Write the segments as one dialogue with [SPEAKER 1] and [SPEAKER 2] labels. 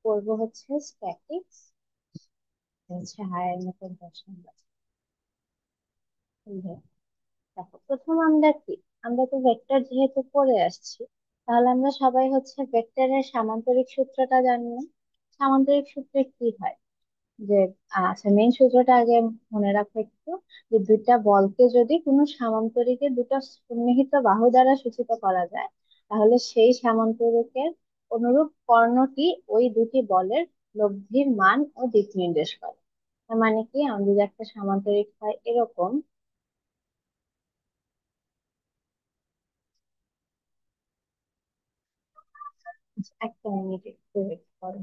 [SPEAKER 1] পড়বো হচ্ছে স্ট্যাটিক্স, হচ্ছে হায়ার মেথড দর্শন। দেখো, প্রথম আমরা কি, আমরা তো ভেক্টর যেহেতু পড়ে আসছি, তাহলে আমরা সবাই হচ্ছে ভেক্টরের সামান্তরিক সূত্রটা জানি না? সামান্তরিক সূত্রে কি হয় যে, আচ্ছা মেইন সূত্রটা আগে মনে রাখো একটু, যে দুইটা বলকে যদি কোনো সামান্তরিকে দুটো সন্নিহিত বাহু দ্বারা সূচিত করা যায়, তাহলে সেই সামান্তরিকের অনুরূপ কর্ণটি ওই দুটি বলের লব্ধির মান ও দিক নির্দেশ করে। তার মানে কি, আমাদের যদি একটা সামান্তরিক হয় এরকম, একটা মিনিট একটু wait করো।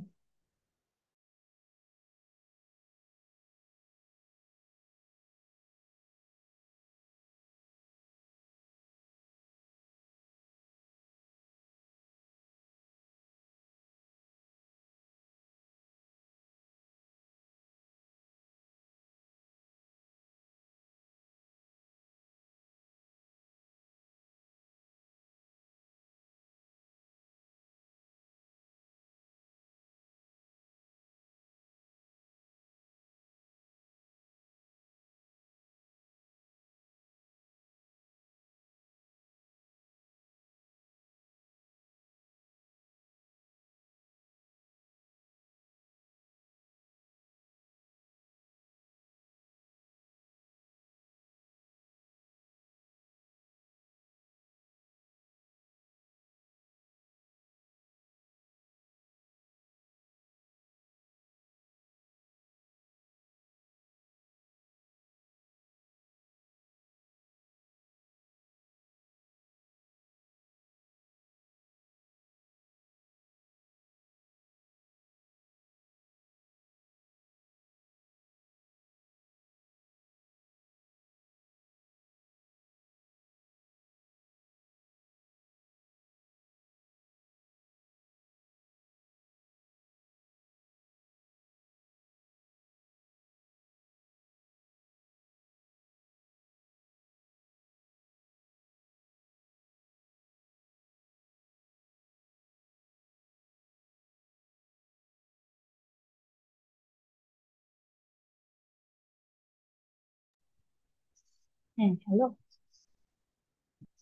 [SPEAKER 1] হ্যাঁ, হ্যালো।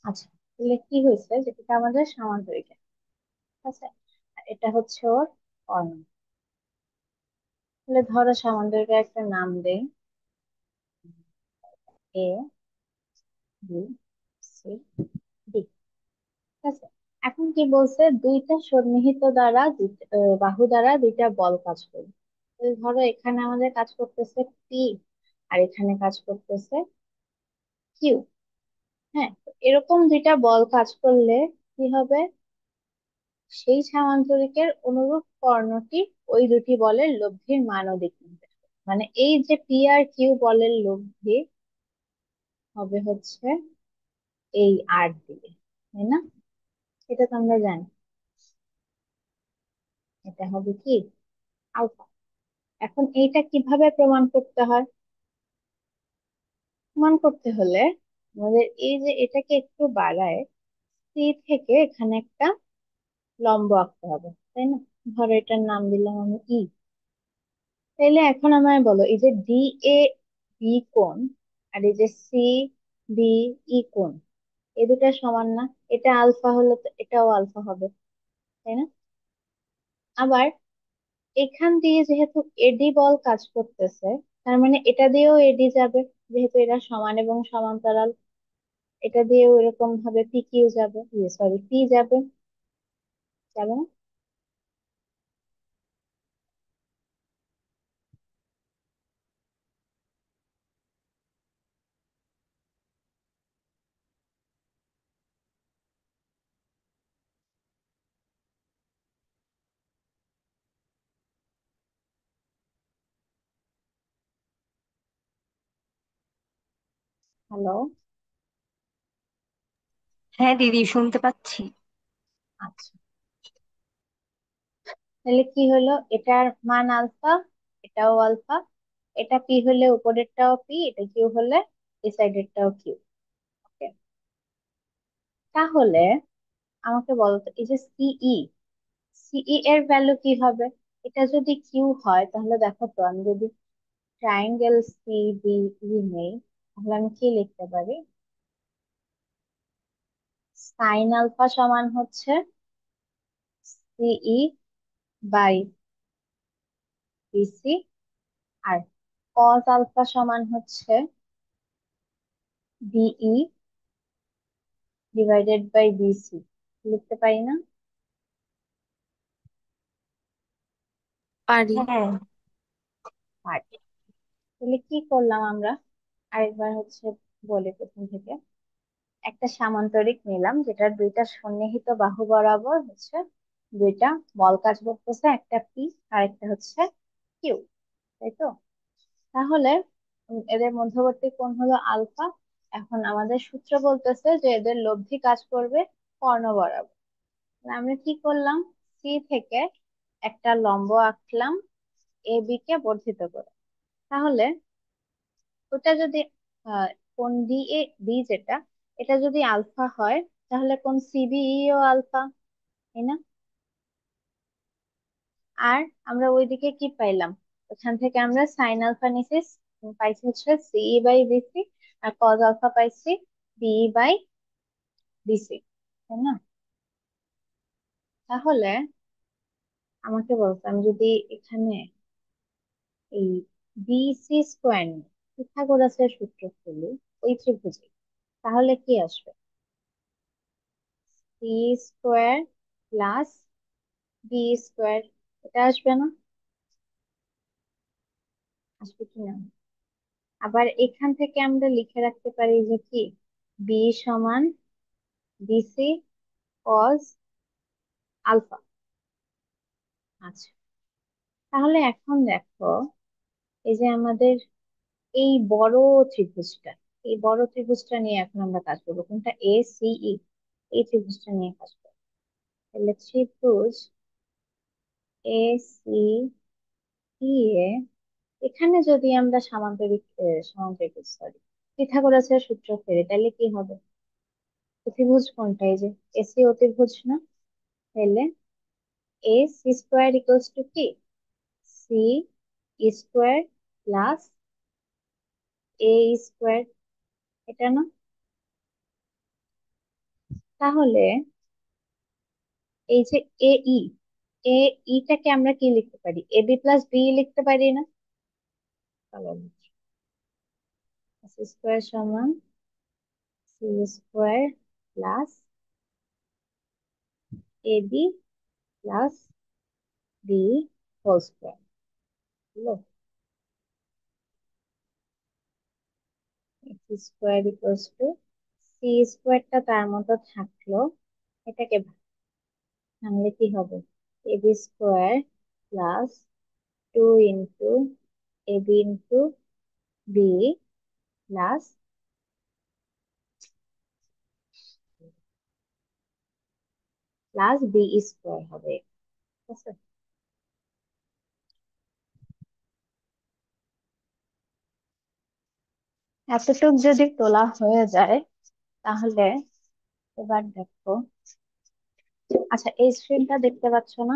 [SPEAKER 1] আচ্ছা, তাহলে কি হয়েছে যে এটা আমাদের সামান্তরিক, ঠিক আছে, আর এটা হচ্ছে ওর কর্ণ। তাহলে ধরো সামান্তরিকের একটা নাম দেই, এ বি সি ডি, ঠিক আছে। এখন কি বলছে, দুইটা সন্নিহিত দ্বারা বাহু দ্বারা দুইটা বল কাজ করে। তাহলে ধরো এখানে আমাদের কাজ করতেছে পি, আর এখানে কাজ করতেছে কিউ। হ্যাঁ, তো এরকম দুইটা বল কাজ করলে কি হবে, সেই সামান্তরিকের অনুরূপ কর্ণটি ওই দুটি বলের লব্ধির মান ও দিক নির্দেশ করে। মানে এই যে পি আর কিউ বলের লব্ধি হবে হচ্ছে এই আর দিকে, তাই না? এটা তো আমরা জানি, এটা হবে কি, আলফা। এখন এইটা কিভাবে প্রমাণ করতে হয়? প্রমাণ করতে হলে আমাদের এই যে এটাকে একটু বাড়ায়, সি থেকে এখানে একটা লম্ব আঁকতে হবে, তাই না? ধরো এটার নাম দিলাম আমি ই। তাইলে এখন আমায় বলো, এই যে ডি এ বি কোণ, আর এই যে সি বি ই কোণ, এই দুটা সমান না? এটা আলফা হলে তো এটাও আলফা হবে, তাই না? আবার এখান দিয়ে যেহেতু এডি বল কাজ করতেছে, তার মানে এটা দিয়েও এডি যাবে, যেহেতু এরা সমান এবং সমান্তরাল। এটা দিয়েও এরকম ভাবে পি কিউ যাবে, সরি পি যাবে, যাবে না? হ্যালো।
[SPEAKER 2] হ্যাঁ দিদি, শুনতে পাচ্ছি।
[SPEAKER 1] আচ্ছা, তাহলে কি হলো, এটার মান আলফা, এটাও আলফা। এটা পি হলে উপরেরটাও পি, এটা কিউ হলে এই সাইডেরটাও কিউ। ওকে, তাহলে আমাকে বলো তো, এই যে সিই, সিই এর ভ্যালু কি হবে? এটা যদি কিউ হয় তাহলে দেখো তো, আমি যদি ট্রায়াঙ্গেল সি বি ই নেই, তাহলে আমি কি লিখতে পারি? সাইন আলফা সমান হচ্ছে সিই বাই বিসি, আর কজ আলফা সমান হচ্ছে বিই ডিভাইডেড বাই বিসি। লিখতে পারি না?
[SPEAKER 2] পারি। হ্যাঁ।
[SPEAKER 1] পারি। তাহলে কি করলাম আমরা? আরেকবার হচ্ছে বলি প্রথম থেকে। একটা সামান্তরিক নিলাম যেটার দুইটা সন্নিহিত বাহু বরাবর হচ্ছে দুইটা বল কাজ করতেছে, একটা পি আর একটা হচ্ছে কিউ, তাই তো? তাহলে এদের মধ্যবর্তী কোণ হলো আলফা। এখন আমাদের সূত্র বলতেছে যে এদের লব্ধি কাজ করবে কর্ণ বরাবর। তাহলে আমরা কি করলাম? সি থেকে একটা লম্ব আঁকলাম এ বি কে বর্ধিত করে। তাহলে ওটা যদি কোণ ডি এ বি যেটা, এটা যদি আলফা হয়, তাহলে কোণ সিবিই ও আলফা, তাই না? আর আমরা ওইদিকে কি পাইলাম? ওখান থেকে আমরা সাইন আলফা নিছি, পাইছি হচ্ছে সিই বাই বিসি, আর কজ আলফা পাইছি বিই বাই বিসি, তাই না? তাহলে আমাকে বলতো, আমি যদি এখানে এই বিসি স্কোয়ার নিই, পিথাগোরাসের সূত্র খুলি ওই ত্রিভুজে, তাহলে কি আসবে? C square plus B square, এটা আসবে না? আসবে কি না? আবার এখান থেকে আমরা লিখে রাখতে পারি যে কি, বি সমান বিসি কজ আলফা। আচ্ছা, তাহলে এখন দেখো, এই যে আমাদের এই বড় ত্রিভুজটা, এই বড় ত্রিভুজটা নিয়ে এখন আমরা কাজ করবো। কোনটা? এ সি ই, এই ত্রিভুজটা নিয়ে কাজ করবো। তাহলে ত্রিভুজ এ সি ই এ, এখানে যদি আমরা সামান্তরিক সরি পিথাগোরাসের সূত্র ফেলি, তাহলে কি হবে? অতিভুজ কোনটা? এই যে এসি অতিভুজ না? তাহলে A C square equals to কি, C square plus A square, এটা না? তাহলে এই যে এ ই, এ ইটাকে আমরা কি লিখতে পারি? এ বি প্লাস বি লিখতে পারি না? স্কোয়ার সমান সি স্কোয়ার প্লাস এ b plus b whole square, হলো x square equals to, c স্কোয়ারটা তার মতো থাকলো, এটাকে ভাঙলে কি হবে? A B square plus two into a B into B plus B square হবে, ঠিক আছে? এতটুক যদি তোলা হয়ে যায়, তাহলে এবার দেখো, আচ্ছা এই স্ক্রিনটা দেখতে পাচ্ছ না?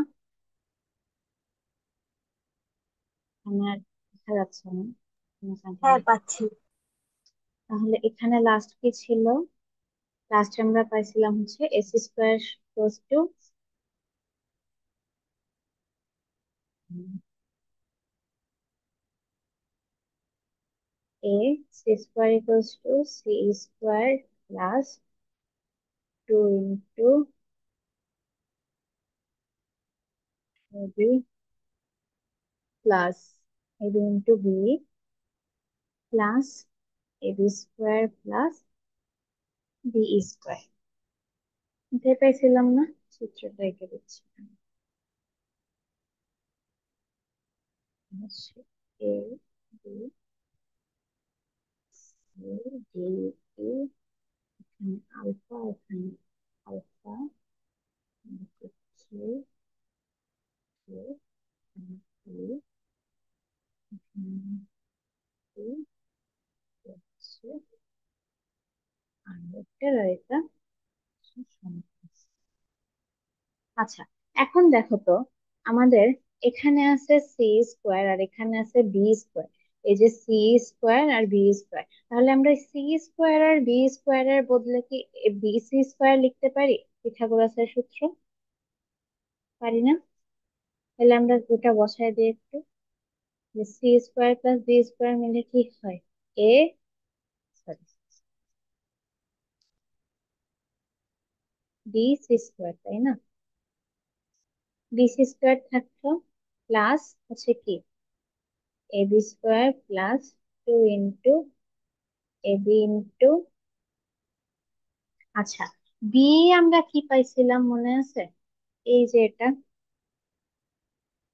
[SPEAKER 1] আমার দেখা যাচ্ছে না,
[SPEAKER 2] হ্যাঁ, পাচ্ছি।
[SPEAKER 1] তাহলে এখানে লাস্ট কি ছিল? লাস্ট আমরা পাইছিলাম হচ্ছে S square close to A C square equals to C square plus two into B plus A B into B plus A B square plus B square. এটাই পাইছিলাম না? সূত্রটা এঁকে দিচ্ছি। A B C D E, এখানে alpha, এখানে alpha, three, three, আর একটা রয়েছে সমান। আচ্ছা, এখন দেখো তো, আমাদের এখানে আছে সি স্কোয়ার আর এখানে আছে বি স্কোয়ার। এই যে সি স্কোয়ার আর বি স্কোয়ার, তাহলে আমরা সি স্কোয়ার আর বি স্কোয়ার এর বদলে কি বি সি স্কোয়ার লিখতে পারি? পিথাগোরাসের সূত্র। পারি না? তাহলে আমরা ওটা বসায় দিই একটু। C square plus B square মিলে কি হয়? A, sorry, B C square, তাই না? বি সি স্কোয়ার থাকতো প্লাস হচ্ছে কি A B square plus 2 A B into, আচ্ছা, বি আমরা কি পাইছিলাম মনে আছে? এই যে এটা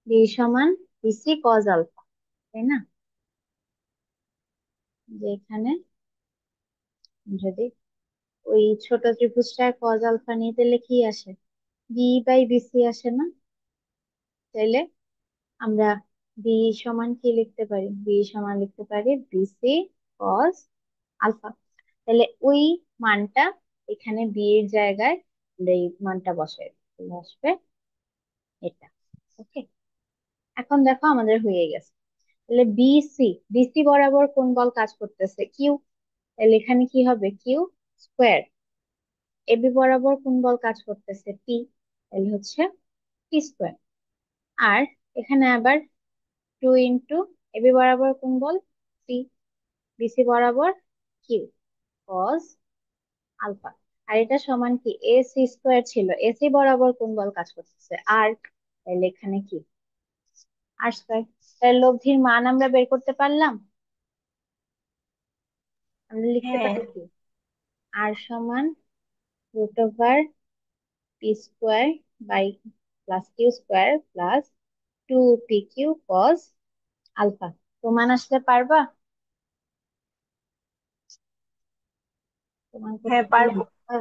[SPEAKER 1] বি সমান বিসি কজ আলফা, তাই না? যে এখানে যদি ওই ছোট ত্রিভুজটা কজ আলফা নিয়ে তাহলে কি আসে? বি বাই বিসি আসে না? তাইলে আমরা বি সমান কি লিখতে পারি? বি সমান লিখতে পারি বিসি কজ আলফা। তাহলে ওই মানটা এখানে বি এর জায়গায় আমরা এই মানটা বসাই দিলে আসবে এটা। ওকে, এখন দেখো আমাদের হয়ে গেছে। তাহলে বিসি, বিসি বরাবর কোন বল কাজ করতেছে? কিউ। তাহলে এখানে কি হবে? Q square. এবি বরাবর কোন বল কাজ করতেছে? পি। তাহলে হচ্ছে পি স্কোয়ার। আর এখানে আবার 2 এবি বরাবর কোন বল? পি। বিসি বরাবর কিউ কজ আলফা। আর এটা সমান কি এ সি স্কোয়ার ছিল, এসি বরাবর কোন বল কাজ করতেছে? আর। তাহলে এখানে কি আর স্কোয়ার। তাহলে লব্ধির মান আমরা বের করতে পারলাম। আমরা লিখতে
[SPEAKER 2] হ্যাঁ।
[SPEAKER 1] পারি কি আর সমান √over P square by plus Q square plus 2 P Q cos alpha. প্রমাণ আসলে পারবা? প্রমাণ
[SPEAKER 2] হ্যাঁ,
[SPEAKER 1] করতে পারলে
[SPEAKER 2] পারবো।
[SPEAKER 1] পারবা?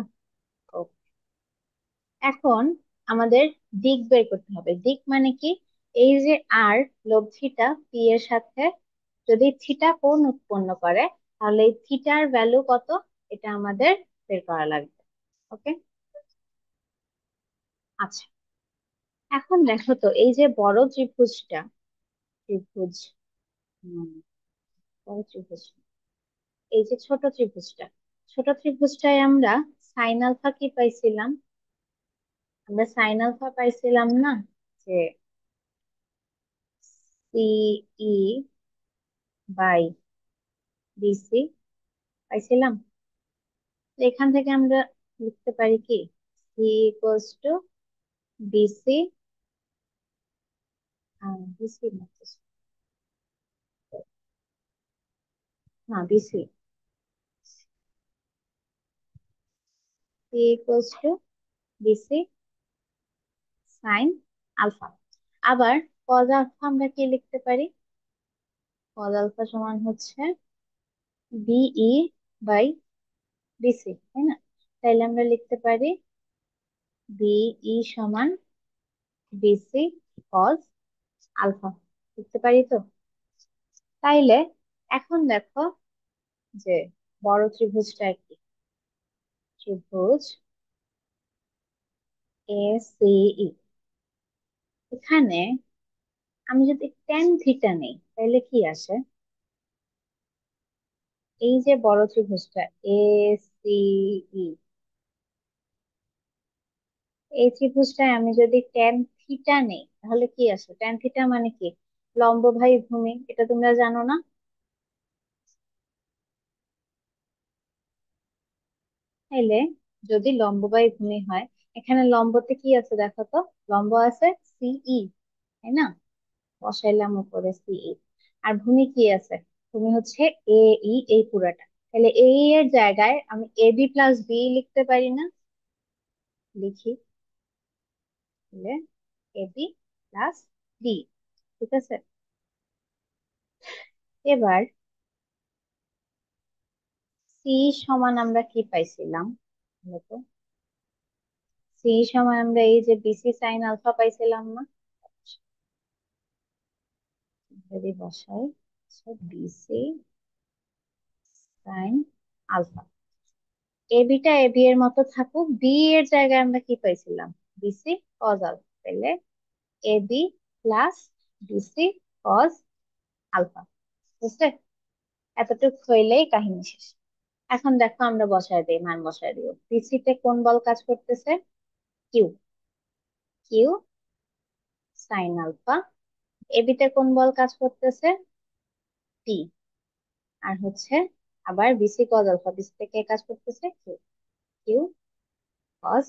[SPEAKER 1] ও, এখন আমাদের দিক বের করতে হবে। দিক মানে কি? এই যে আর লব্ধিটা পি এর সাথে যদি থিটা কোণ উৎপন্ন করে, তাহলে এই থিটার ভ্যালু কত, এটা আমাদের বের করা লাগবে। ওকে, আচ্ছা, এখন দেখো তো এই যে বড় ত্রিভুজটা, ত্রিভুজ, হুম, বড় ত্রিভুজ, এই যে ছোট ত্রিভুজটা, ছোট ত্রিভুজটায় আমরা সাইন আলফা কি পাইছিলাম? আমরা সাইন আলফা পাইছিলাম না যে সিই বাই বিসি পাইছিলাম। তো এখান থেকে আমরা লিখতে পারি কি c equals to bc, bc না bc, c equals to bc sine alpha. আবার কজ আলফা আমরা কি লিখতে পারি? কজ আলফা সমান হচ্ছে বিই বাই বিসি, তাই না? তাইলে আমরা লিখতে পারি বিই সমান বিসি কজ আলফা। লিখতে পারি তো? তাইলে এখন দেখো যে বড় ত্রিভুজটা কি? ত্রিভুজ এ সি ই, এখানে আমি যদি টেন থিটা নেই তাহলে কি আসে? এই যে বড় ত্রিভুজটা এ সি ই, এই ত্রিভুজটায় আমি যদি টেন থিটা নেই তাহলে কি আসে? টেন থিটা মানে কি? লম্ব ভাই ভূমি, এটা তোমরা জানো না? তাইলে যদি লম্ব বাই ভূমি হয়, এখানে লম্বতে কি আছে দেখো তো? লম্ব আছে সিই, তাই না? বসাইলাম উপরে সিই। আর ভূমি কি আছে? ভূমি হচ্ছে এ ই, এই পুরাটা। তাহলে এই এর জায়গায় আমি এ বি প্লাস বি লিখতে পারি না? লিখি, তাহলে এ বি প্লাস বি। ঠিক আছে, এবার সি সমান আমরা কি পাইছিলাম বলতো? সি সমান আমরা এই যে বিসি সাইন আলফা পাইছিলাম না? যদি বসাই bc sine alpha, a beta a b এর মতো থাকুক, বি এর জায়গায় আমরা কি পাইছিলাম? Bc cos alpha. তাহলে a b plus bc cos alpha. বুঝলে? এতটুকু হইলেই কাহিনী শেষ। এখন দেখো আমরা বসায় দিই, মান বসায় দিব। বিসি তে কোন বল কাজ করতেছে? Q. Q sine alpha. AB তে কোন বল কাজ করতেছে? পি। আর হচ্ছে আবার বিসি কজ আলফা, বিসি তে কে কাজ করতেছে? কিউ। কিউ কজ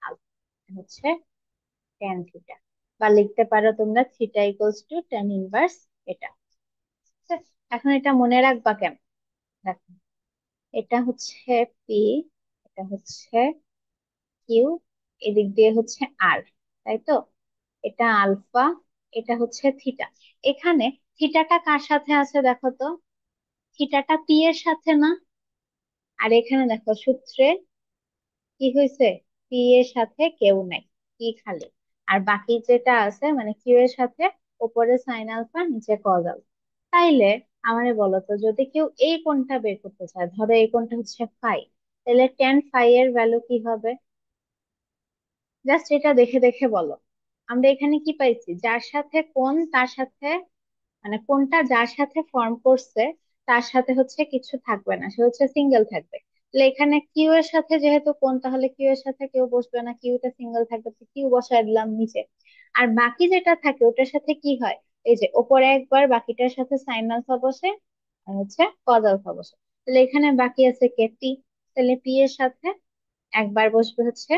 [SPEAKER 1] আলফা হচ্ছে ট্যান থিটা। বা লিখতে পারো তোমরা theta equals two tan inverse এটা। ঠিক আছে? এখন এটা মনে রাখবা কেমন? দেখো, এটা হচ্ছে পি, এটা হচ্ছে কিউ, এদিক দিয়ে হচ্ছে আর, তাই তো? এটা আলফা, এটা হচ্ছে থিটা। এখানে থিটাটা কার সাথে আছে দেখো তো? থিটাটা পি এর সাথে না? আর এখানে দেখো সূত্রে কি হয়েছে? পি এর সাথে কেউ নাই, পি খালি। আর বাকি যেটা আছে মানে কিউ এর সাথে উপরে সাইন আলফা, নিচে কজ আলফা। তাইলে আমারে বলো তো, যদি কেউ এই কোণটা বের করতে চায়, ধরো এই কোণটা হচ্ছে ফাই, তাহলে টেন ফাই এর ভ্যালু কি হবে? জাস্ট এটা দেখে দেখে বলো। আমরা এখানে কি পাইছি? যার সাথে কোণ তার সাথে, মানে কোনটা যার সাথে ফর্ম করছে তার সাথে হচ্ছে কিছু থাকবে না, সে হচ্ছে সিঙ্গেল থাকবে। তাহলে এখানে কিউ এর সাথে যেহেতু কোন, তাহলে কিউ এর সাথে কেউ বসবে না, কিউটা সিঙ্গেল থাকবে, তো কিউ বসায় দিলাম নিচে। আর বাকি যেটা থাকে ওটার সাথে কি হয়? এই যে ওপরে একবার বাকিটার সাথে সাইন আলফা বসে, আর হচ্ছে কজ আলফা বসে। তাহলে এখানে বাকি আছে কে? পি। তাহলে পি এর সাথে একবার বসবে হচ্ছে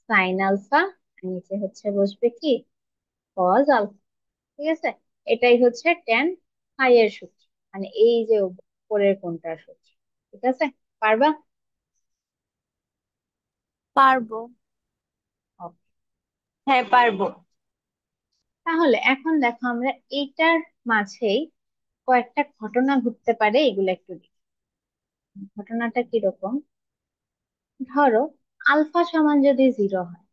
[SPEAKER 1] সাইন আলফা, আর নিচে হচ্ছে বসবে কি? Cos alpha. ঠিক আছে? এটাই হচ্ছে ট্যান ফাই এর সূত্র, মানে এই যে উপরের কোণটার সূত্র। ঠিক আছে? পারবা?
[SPEAKER 2] পারবো।
[SPEAKER 1] Okay.
[SPEAKER 2] হ্যাঁ, পারবো।
[SPEAKER 1] তাহলে এখন দেখো আমরা এইটার মাঝেই কয়েকটা ঘটনা ঘটতে পারে, এগুলো একটু দেখি। ঘটনাটা কিরকম? ধরো আলফা সমান যদি জিরো হয়,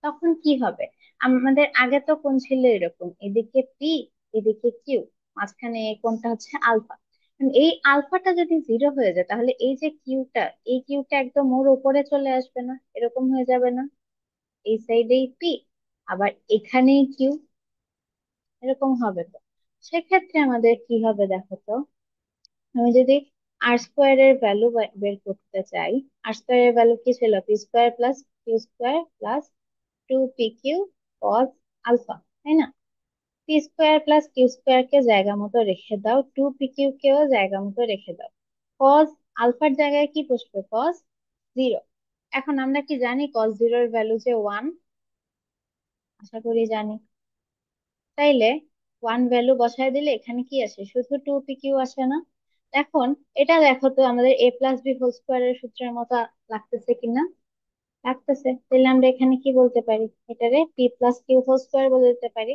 [SPEAKER 1] তখন কি হবে? আমাদের আগে তো কোণ ছিল এরকম, এদিকে পি, এদিকে কিউ, মাঝখানে এই কোণটা হচ্ছে আলফা। এই আলফাটা যদি জিরো হয়ে যায়, তাহলে এই যে কিউটা, এই কিউটা একদম ওর উপরে চলে আসবে না? এরকম হয়ে যাবে না? এই সাইডেই পি, আবার এখানেই কিউ, এরকম হবে তো। সেক্ষেত্রে আমাদের কি হবে দেখো তো? আমি যদি আর স্কোয়ার এর ভ্যালু বের করতে চাই, আর স্কোয়ার এর ভ্যালু কি ছিল? P square plus Q square plus two P Q cos alpha, তাই না? P square plus Q square কে জায়গা মতো রেখে দাও, টু পি কিউ কেও জায়গা মতো রেখে দাও। কজ আলফার জায়গায় কি বসবে? Cos zero. এখন আমরা কি জানি কজ জিরোর ভ্যালু যে ওয়ান? আশা করি জানি। তাইলে ওয়ান ভ্যালু বসায় দিলে এখানে কি আসে? শুধু টু পি কিউ আসে না? এখন এটা দেখো তো, আমাদের এ প্লাস বি হোল স্কোয়ারের সূত্রের মতো লাগতেছে কিনা? লাগতেছে। তাহলে আমরা এখানে কি বলতে পারি? এটারে P plus Q whole square বলে দিতে পারি।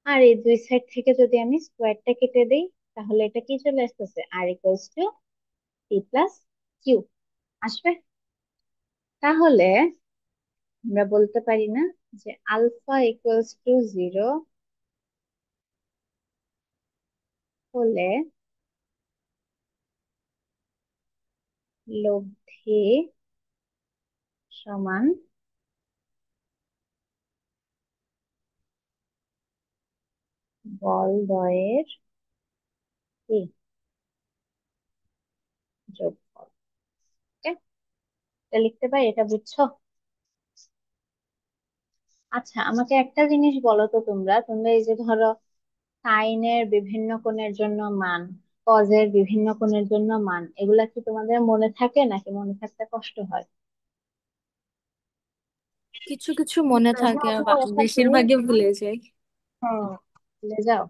[SPEAKER 1] আর এই দুই সাইড থেকে যদি আমি স্কোয়ারটা কেটে দিই, তাহলে এটা কি চলে আসতেছে? R equals to p plus q আসবে। তাহলে আমরা বলতে পারি না যে আলফা ইকুয়ালস টু জিরো হলে লব্ধি সমান বলদ্বয়ের কি? যোগফল। ওকে, এটা লিখতে পারি, এটা বুঝছো? আচ্ছা, আমাকে একটা জিনিস বলো তো, তোমরা তোমরা এই যে ধরো সাইনের বিভিন্ন কোণের জন্য মান, কজের বিভিন্ন কোণের জন্য মান, এগুলা কি তোমাদের মনে থাকে নাকি মনে থাকতে কষ্ট হয়?
[SPEAKER 2] কিছু কিছু মনে
[SPEAKER 1] মাঝে
[SPEAKER 2] থাকে আর
[SPEAKER 1] মাঝে তো অবস্থা কি,
[SPEAKER 2] বেশিরভাগই ভুলে যাই।
[SPEAKER 1] হ্যাঁ, ভুলে যাও।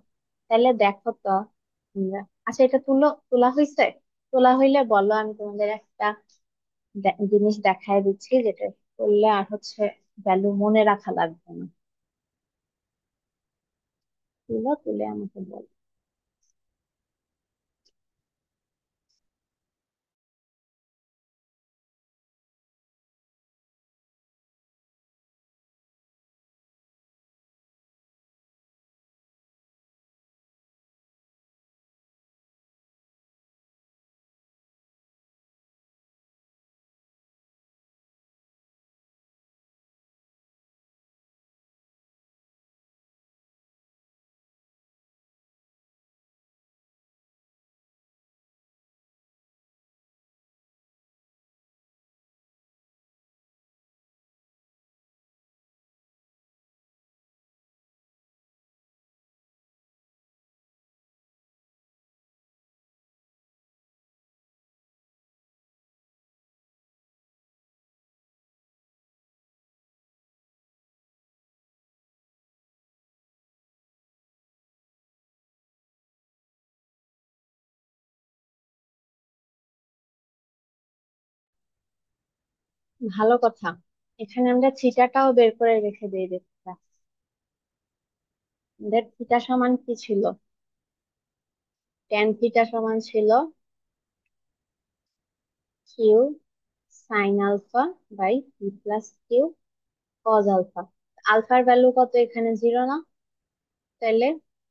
[SPEAKER 1] তাহলে দেখো তো তোমরা, আচ্ছা এটা তোলা হয়েছে? তোলা হইলে বলো, আমি তোমাদের একটা জিনিস দেখায় দিচ্ছি, যেটা করলে আর হচ্ছে ভ্যালু মনে রাখা লাগবে না। তুলে আমাকে বলো। ভালো কথা। এখানে আমরা থিটাটাও বের করে রেখে দিই দেখতে। আমাদের থিটা সমান কি ছিল? ট্যান থিটা সমান ছিল q sine alpha by P plus Q cos alpha. আলফার ভ্যালু কত? এখানে জিরো না? তাহলে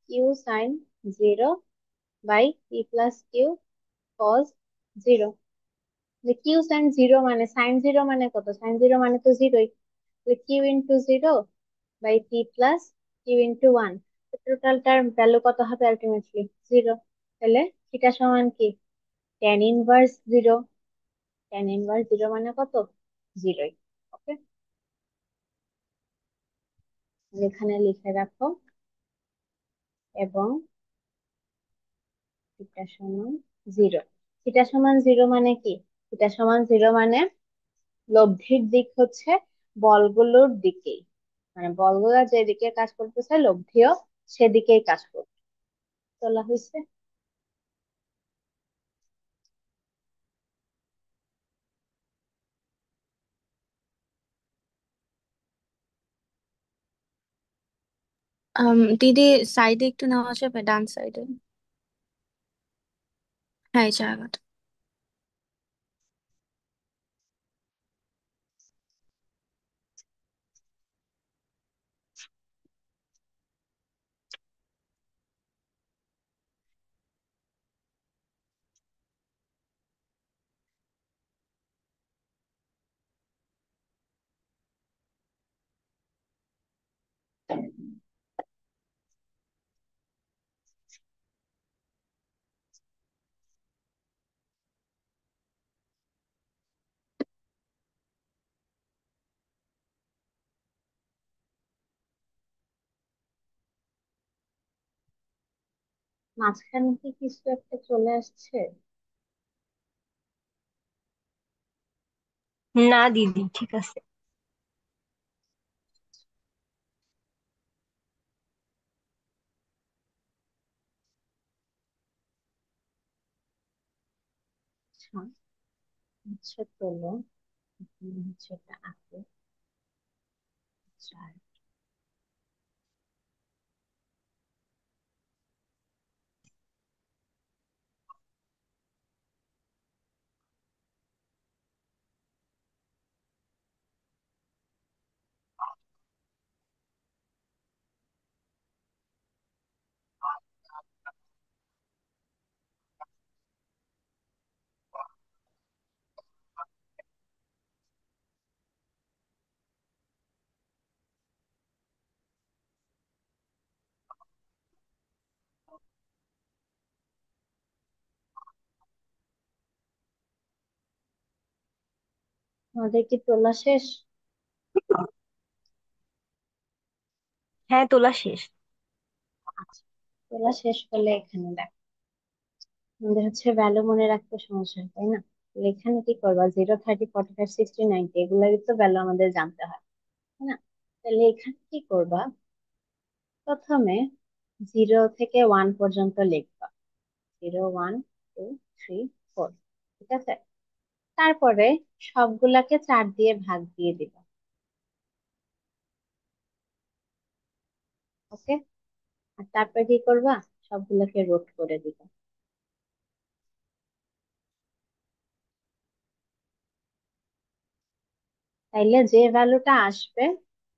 [SPEAKER 1] q sine zero by P plus Q cos zero. Q sine zero মানে সাইন জিরো মানে কত? সাইন জিরো মানে তো জিরোই। Q into zero by P plus Q into one. টোটালটার ভ্যালু কত হবে আলটিমেটলি? জিরো। তাহলে থিটা সমান কি? Tan inverse zero. Tan inverse zero মানে কত? জিরোই। ওকে, এখানে লিখে রাখো। এবং থিটা সমান জিরো। থিটা সমান জিরো মানে কি? থিটা সমান জিরো মানে লব্ধির দিক হচ্ছে বলগুলোর দিকেই, মানে বলগুলা যেদিকে কাজ করতেছে লব্ধিও সেদিকেই কাজ করবে। তোলা হয়েছে?
[SPEAKER 2] দিদি, সাইডে একটু নেওয়া যাবে, ডান সাইডে। হ্যাঁ, এই জায়গাটা।
[SPEAKER 1] মাঝখানে কি কিছু একটা চলে আসছে?
[SPEAKER 3] না দিদি, ঠিক আছে।
[SPEAKER 1] আচ্ছা, হচ্ছে তোলো। এখানে হচ্ছে এটা আঁকো। চার। আমাদের কি তোলা শেষ?
[SPEAKER 3] হ্যাঁ, তোলা শেষ।
[SPEAKER 1] আচ্ছা, তোলা শেষ করলে এখানে দেখ, আমাদের হচ্ছে ভ্যালু মনে রাখতে সমস্যা হয়, তাই না? তাহলে এখানে কি করবা? 0, 30, 40, 50, 60, 90 এগুলারই তো ভ্যালু আমাদের জানতে হয়, তাই না? তাহলে এখানে কি করবা? প্রথমে 0 থেকে 1 পর্যন্ত লিখবা। 0, 1, 2, 3, 4। ঠিক আছে? তারপরে সবগুলাকে 4 দিয়ে ভাগ দিয়ে দিবা। ওকে। আর তারপরে কি করবা? সবগুলোকে রোট করে দিবা। তাইলে যে ভ্যালুটা আসবে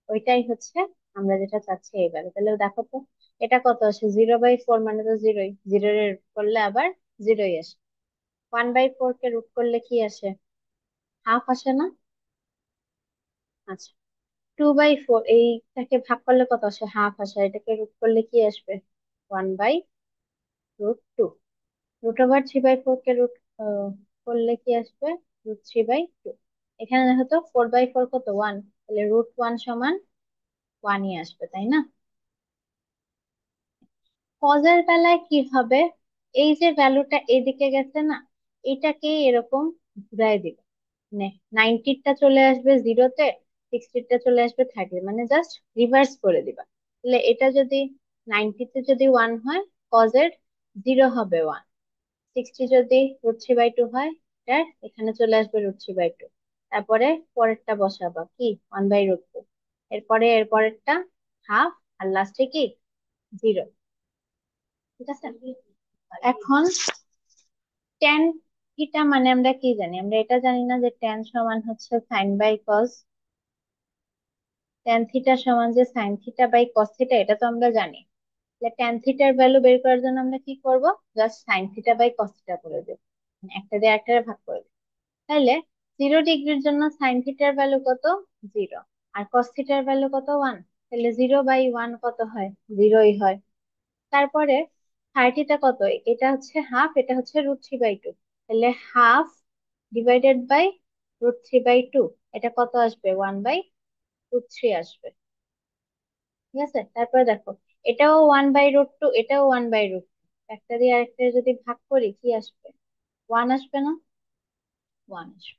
[SPEAKER 1] ওইটাই হচ্ছে আমরা যেটা চাচ্ছি, এই ভ্যালু। তাহলে দেখো তো, এটা কত আসে? 0/4 মানে তো জিরোই। জিরো রুট করলে আবার জিরোই আসে। 1/4 কে রুট করলে কি আসে? হাফ আসে না? আচ্ছা, 2/4 এইটাকে ভাগ করলে কত আসে? হাফ আসে। এটাকে রুট করলে কি আসবে? 1/√2। √3/4 কে রুট করলে কি আসবে? √3/2। এখানে দেখো তো, 4/4 কত? 1। তাহলে √1 সমান 1ই আসবে, তাই না? কজের বেলায় কি হবে? এই যে ভ্যালুটা এদিকে গেছে না, এটাকে এরকম ঘুরাই দিবে। মানে 90টা চলে আসবে জিরোতে, 60টা চলে আসবে 30, মানে জাস্ট রিভার্স করে দিবা। তাহলে এটা যদি 90তে যদি 1 হয়, কজের জিরো হবে 1। 60 যদি √3/2 হয়, এটা এখানে চলে আসবে √3/2। তারপরে পরেরটা বসাবা কি 1/√2। এরপরে এর পরেরটা হাফ, আর লাস্টে কি 0। ঠিক আছে। এখন টেন থিটা মানে আমরা কি জানি? আমরা এটা জানি না যে টেন সমান হচ্ছে sine by cos? Tan theta সমান যে sine theta by cos theta, এটা তো আমরা জানি। তাহলে টেন থিটার ভ্যালু বের করার জন্য আমরা কি করব? Just sine theta by cos theta করে দেব, মানে একটা দিয়ে একটা ভাগ করে দেব। তাহলে 0 ডিগ্রির জন্য সাইন থিটার ভ্যালু কত? 0। আর কস থিটার ভ্যালু কত? 1। তাহলে 0/1 কত হয়? 0ই হয়। তারপরে 30টা কত? এটা হচ্ছে হাফ, এটা হচ্ছে √3/2। তাহলে হাফ ডিভাইডেড বাই √3/2, এটা কত আসবে? 1/√3 আসবে। ঠিক আছে। তারপরে দেখো, এটাও 1/√2, এটাও 1/√2। একটা দিয়ে আরেকটা যদি ভাগ করি কি আসবে? 1 আসবে না? 1 আসবে।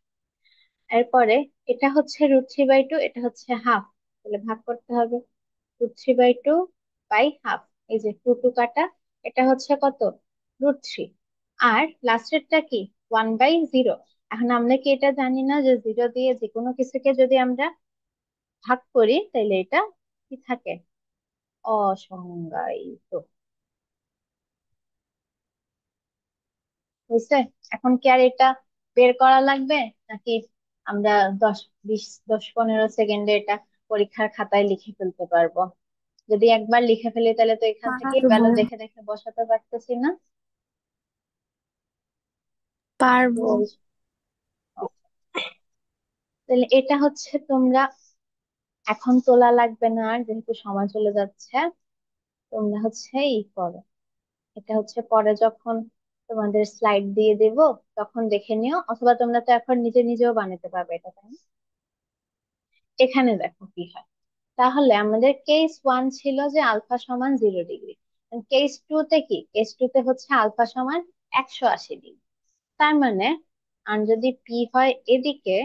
[SPEAKER 1] এরপরে এটা হচ্ছে √3/2, এটা হচ্ছে হাফ, তাহলে ভাগ করতে হবে। √3/2 বাই হাফ, এই যে 2 2 কাটা, এটা হচ্ছে কত? √3। আর লাস্টেরটা কি? 1/0। এখন আমরা কি এটা জানি না যে 0 দিয়ে যে কোনো কিছুকে যদি আমরা ভাগ করি তাহলে এটা কি থাকে? অসংজ্ঞায়িত। বুঝছে? এখন কি আর এটা বের করা লাগবে, নাকি আমরা 10 20 10 15 সেকেন্ডে এটা পরীক্ষার খাতায় লিখে ফেলতে পারবো? যদি একবার লিখে ফেলি তাহলে তো এখান থেকে
[SPEAKER 2] পারবো।
[SPEAKER 1] ভ্যালু দেখে দেখে বসাতে পারতেছি না।
[SPEAKER 2] পারবো।
[SPEAKER 1] তো তাহলে এটা হচ্ছে তোমরা এখন তোলা লাগবে না, আর যেহেতু সময় চলে যাচ্ছে। তোমরা হচ্ছে করো, এটা হচ্ছে পরে যখন তোমাদের স্লাইড দিয়ে দেব তখন দেখে নিও, অথবা তোমরা তো এখন নিজে নিজেও বানাতে পারবে এটা, তাই না? এখানে দেখো কি হয়। তাহলে আমাদের কেস 1 ছিল যে আলফা সমান 0 ডিগ্রি। কেস 2 তে কি? কেস 2 তে হচ্ছে আলফা সমান 180 ডিগ্রি। তার মানে আর যদি পি হয় এদিকে,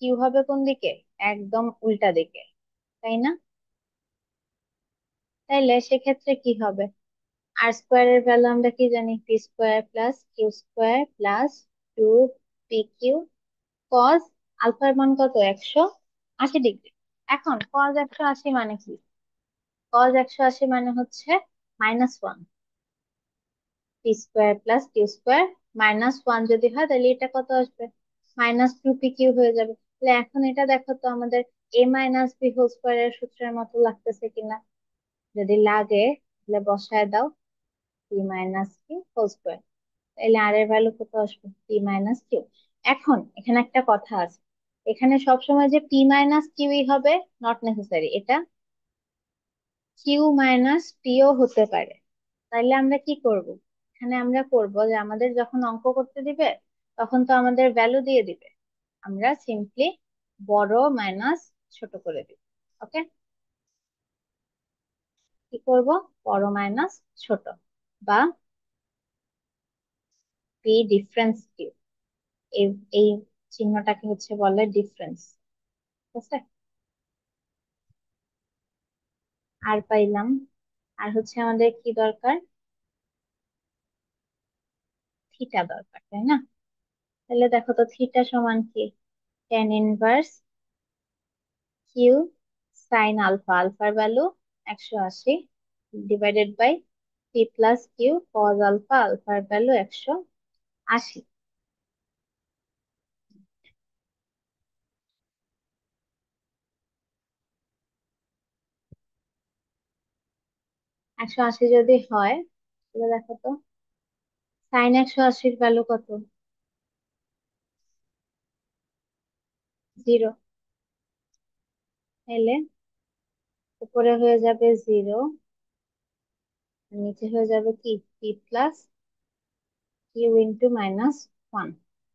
[SPEAKER 1] কিউ হবে কোন দিকে? একদম উল্টা দিকে, তাই না? তাইলে সেক্ষেত্রে কি হবে? আর স্কোয়ারের ভ্যালু আমরা কি জানি? পি² প্লাস কিউ² প্লাস 2 PQ কজ আলফার মান কত? 180 ডিগ্রি। এখন কজ 180 মানে কি? কজ 180 মানে হচ্ছে -1। পি² প্লাস কিউ² -1 যদি হয় তাহলে এটা কত আসবে? -2 PQ হয়ে যাবে। তাহলে এখন এটা দেখো তো আমাদের a - b² এর সূত্রের মতো লাগতেছে কিনা। যদি লাগে তাহলে বসায় দাও p - q²। তাহলে আর এর ভ্যালু কত আসবে? p - q। এখন এখানে একটা কথা আছে, এখানে সবসময় যে p - qই হবে নট নেসেসারি, এটা q - pও হতে পারে। তাইলে আমরা কি করব? এখানে আমরা করব যে আমাদের যখন অঙ্ক করতে দিবে তখন তো আমাদের ভ্যালু দিয়ে দিবে, আমরা সিম্পলি বড় মাইনাস ছোট করে দিব। ওকে, কি করব? বড় মাইনাস ছোট, বা পি ডিফারেন্স কিউ, এই এই চিহ্নটাকে হচ্ছে বলে ডিফারেন্স। ঠিক আছে। আর পাইলাম, আর হচ্ছে আমাদের কি দরকার? থিটা দরকার, তাই না? তাহলে দেখো তো থিটা সমান কি? tan 1 কিউ সাইন আলফা, আলফার value 180, divided by p+q cos alpha, আলফার ভ্যালু 180। 180 যদি হয় তাহলে দেখো তো সাইন 180-র ভ্যালু কত? 0। তাহলে উপরে হয়ে যাবে 0, নিচে হয়ে যাবে কি? p+q × -1।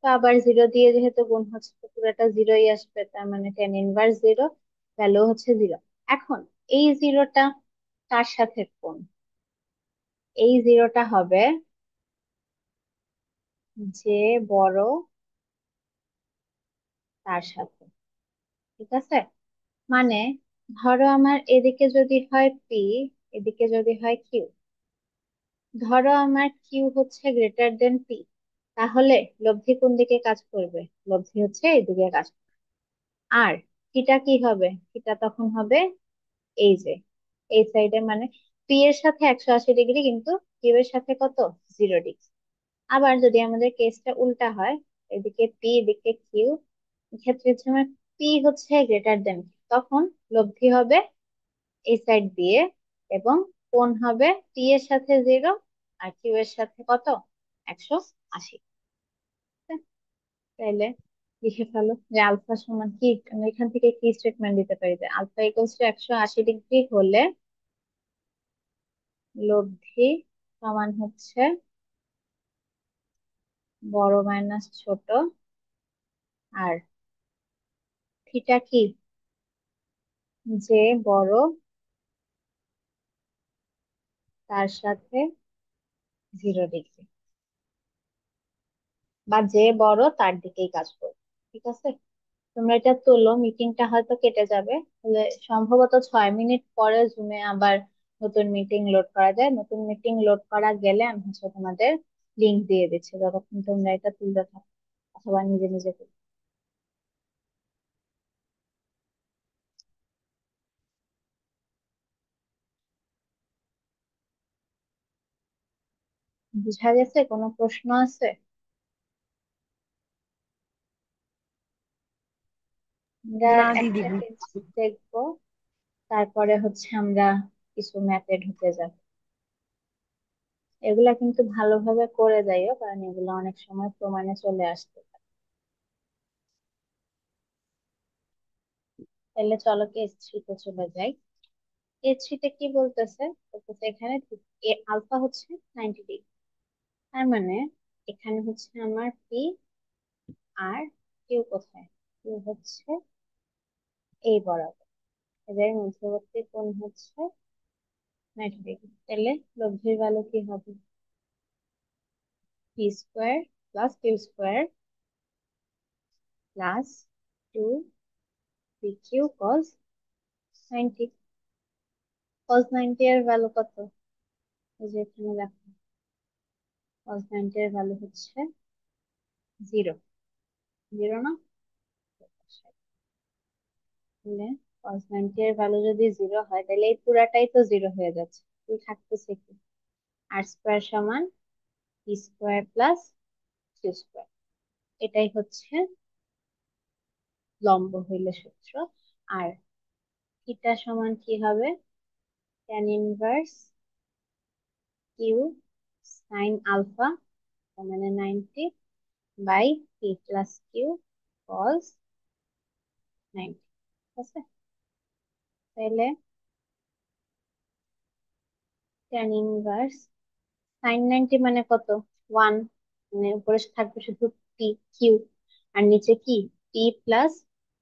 [SPEAKER 1] তো আবার 0 দিয়ে যেহেতু গুণ হচ্ছে তো পুরোটা 0ই আসবে, তার মানে tan 1 0 ভ্যালু হচ্ছে 0। এখন এই 0টা কার সাথে কোণ? এই 0টা হবে যে বড় তার সাথে। ঠিক আছে। মানে ধরো আমার এদিকে যদি হয় পি, এদিকে যদি হয় কিউ, ধরো আমার কিউ হচ্ছে গ্রেটার দেন পি, তাহলে লব্ধি কোন দিকে কাজ করবে? লব্ধি হচ্ছে এদিকে কাজ করবে। আর থিটা কি হবে? থিটা তখন হবে এই যে এই সাইডে, মানে পি এর সাথে 180 ডিগ্রি, কিন্তু কিউ এর সাথে কত? 0 ডিগ্রি। আবার যদি আমাদের কেসটা উল্টা হয়, এদিকে পি এদিকে কিউ, এক্ষেত্রে হচ্ছে আমার পি হচ্ছে গ্রেটার দেন, তখন লব্ধি হবে এই সাইড দিয়ে, এবং কোণ হবে টি এর সাথে 0 আর কিউ এর সাথে কত? 180। তাইলে লিখে ফেলো যে আলফা সমান কি, আমরা এখান থেকে কি স্টেটমেন্ট দিতে পারি যে আলফা ইকুয়ালস টু 180 ডিগ্রি হলে লব্ধি সমান হচ্ছে বড় মাইনাস ছোট, আর থিটা কি? যে বড় তার সাথে 0 ডিগ্রি, বা যে বড় তার দিকেই কাজ করবে। ঠিক আছে, তোমরা এটা তোলো, মিটিংটা হয়তো কেটে যাবে, তাহলে সম্ভবত 6 মিনিট পরে জুমে আবার নতুন মিটিং লোড করা যায়। নতুন মিটিং লোড করা গেলে আমি হচ্ছে তোমাদের লিংক দিয়ে দিচ্ছি, যতক্ষণ তোমরা এটা তুলতে থাকো অথবা নিজে নিজে করো। বুঝা গেছে? কোনো প্রশ্ন আছে? আমরা
[SPEAKER 2] না দিদি।
[SPEAKER 1] একটা কেস দেখবো, তারপরে হচ্ছে আমরা কিছু ম্যাথে ঢুকে যাব। এগুলা কিন্তু ভালোভাবে করে যাইও, কারণ এগুলো অনেক সময় প্রমাণে চলে আসতে পারে। তাহলে চলো কেস থ্রিতে চলে যাই। কেস থ্রিতে কি বলতেছে? বলতেছে এখানে আলফা হচ্ছে 90 ডিগ্রি, তার মানে এখানে হচ্ছে আমার পি, আর কিউ কোথায়? কিউ হচ্ছে এই বরাবর, এদের মধ্যবর্তী কোণ হচ্ছে 90 ডিগ্রি। তাহলে লব্ধির ভ্যালু কি হবে? P square plus Q square plus 2 P Q cos 90। Cos 90 এর ভ্যালু কত? এই যে এখানে দেখো, কজ 90 এর ভ্যালু হচ্ছে 0। 0 না? তাহলে cos 90 এর ভ্যালু যদি 0 হয়, তাহলে এই পুরাটাই তো 0 হয়ে যাচ্ছে, তুই থাকতেছে কি? আর স্কোয়ার সমান P square plus Q square. এটাই হচ্ছে লম্ব হইলে সূত্র। আর থিটা সমান কি হবে? Tan inverse Q sine alpha, মানে 90 by P plus Q cos 90। ঠিক আছে, তাহলে ট্যান ইনভার্স সাইন 90 মানে কত? 1, মানে উপরে থাকবে শুধু পি কিউ, আর নিচে কি? P plus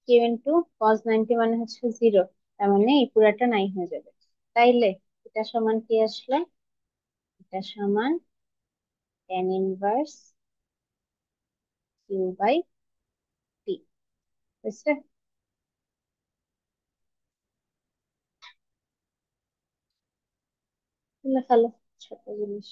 [SPEAKER 1] Q into cos 90 মানে হচ্ছে 0, তার মানে এই পুরাটা নাই হয়ে যাবে। তাইলে এটা সমান কি আসলে? এটা সমান tan inverse Q by P. বুঝছে? তুলে ফেলো, ছোট জিনিস।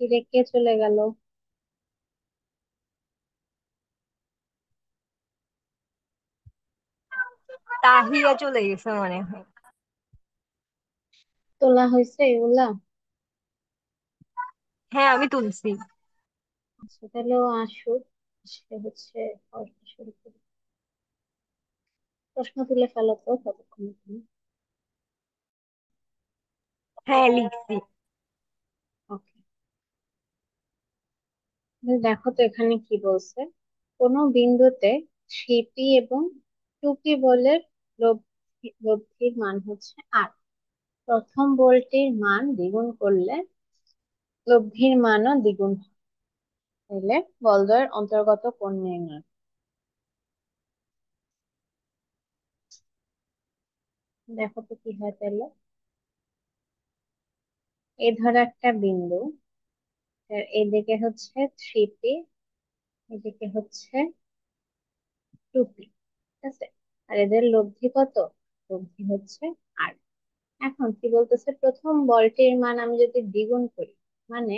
[SPEAKER 1] কি রেখে চলে গেল?
[SPEAKER 3] তাহিয়া চলে গেছে মনে হয়।
[SPEAKER 1] তোলা হয়েছে এগুলা?
[SPEAKER 3] হ্যাঁ, আমি তুলছি।
[SPEAKER 1] আচ্ছা তাহলে ও আসুক, সে হচ্ছে প্রশ্ন শুরু করি। প্রশ্ন তুলে ফেলো তো ততক্ষণ তুমি।
[SPEAKER 3] হ্যাঁ, লিখছি।
[SPEAKER 1] ওকে, দেখো তো এখানে কি বলছে। কোনো বিন্দুতে সিপি এবং টুপি বলের লব্ধির মান হচ্ছে 8। প্রথম বলটির মান দ্বিগুণ করলে লব্ধির মানও দ্বিগুণ হইলে বলদ্বয়ের অন্তর্গত কোণ নির্ণয়। দেখো তো কি হয় তাহলে। এই ধরো একটা বিন্দু, এদিকে হচ্ছে 3p, এদিকে হচ্ছে 2p, ঠিক আছে? আর এদের লব্ধি কত? লব্ধি হচ্ছে 8। এখন কি বলতেছে, প্রথম বলটির মান আমি যদি দ্বিগুণ করি, মানে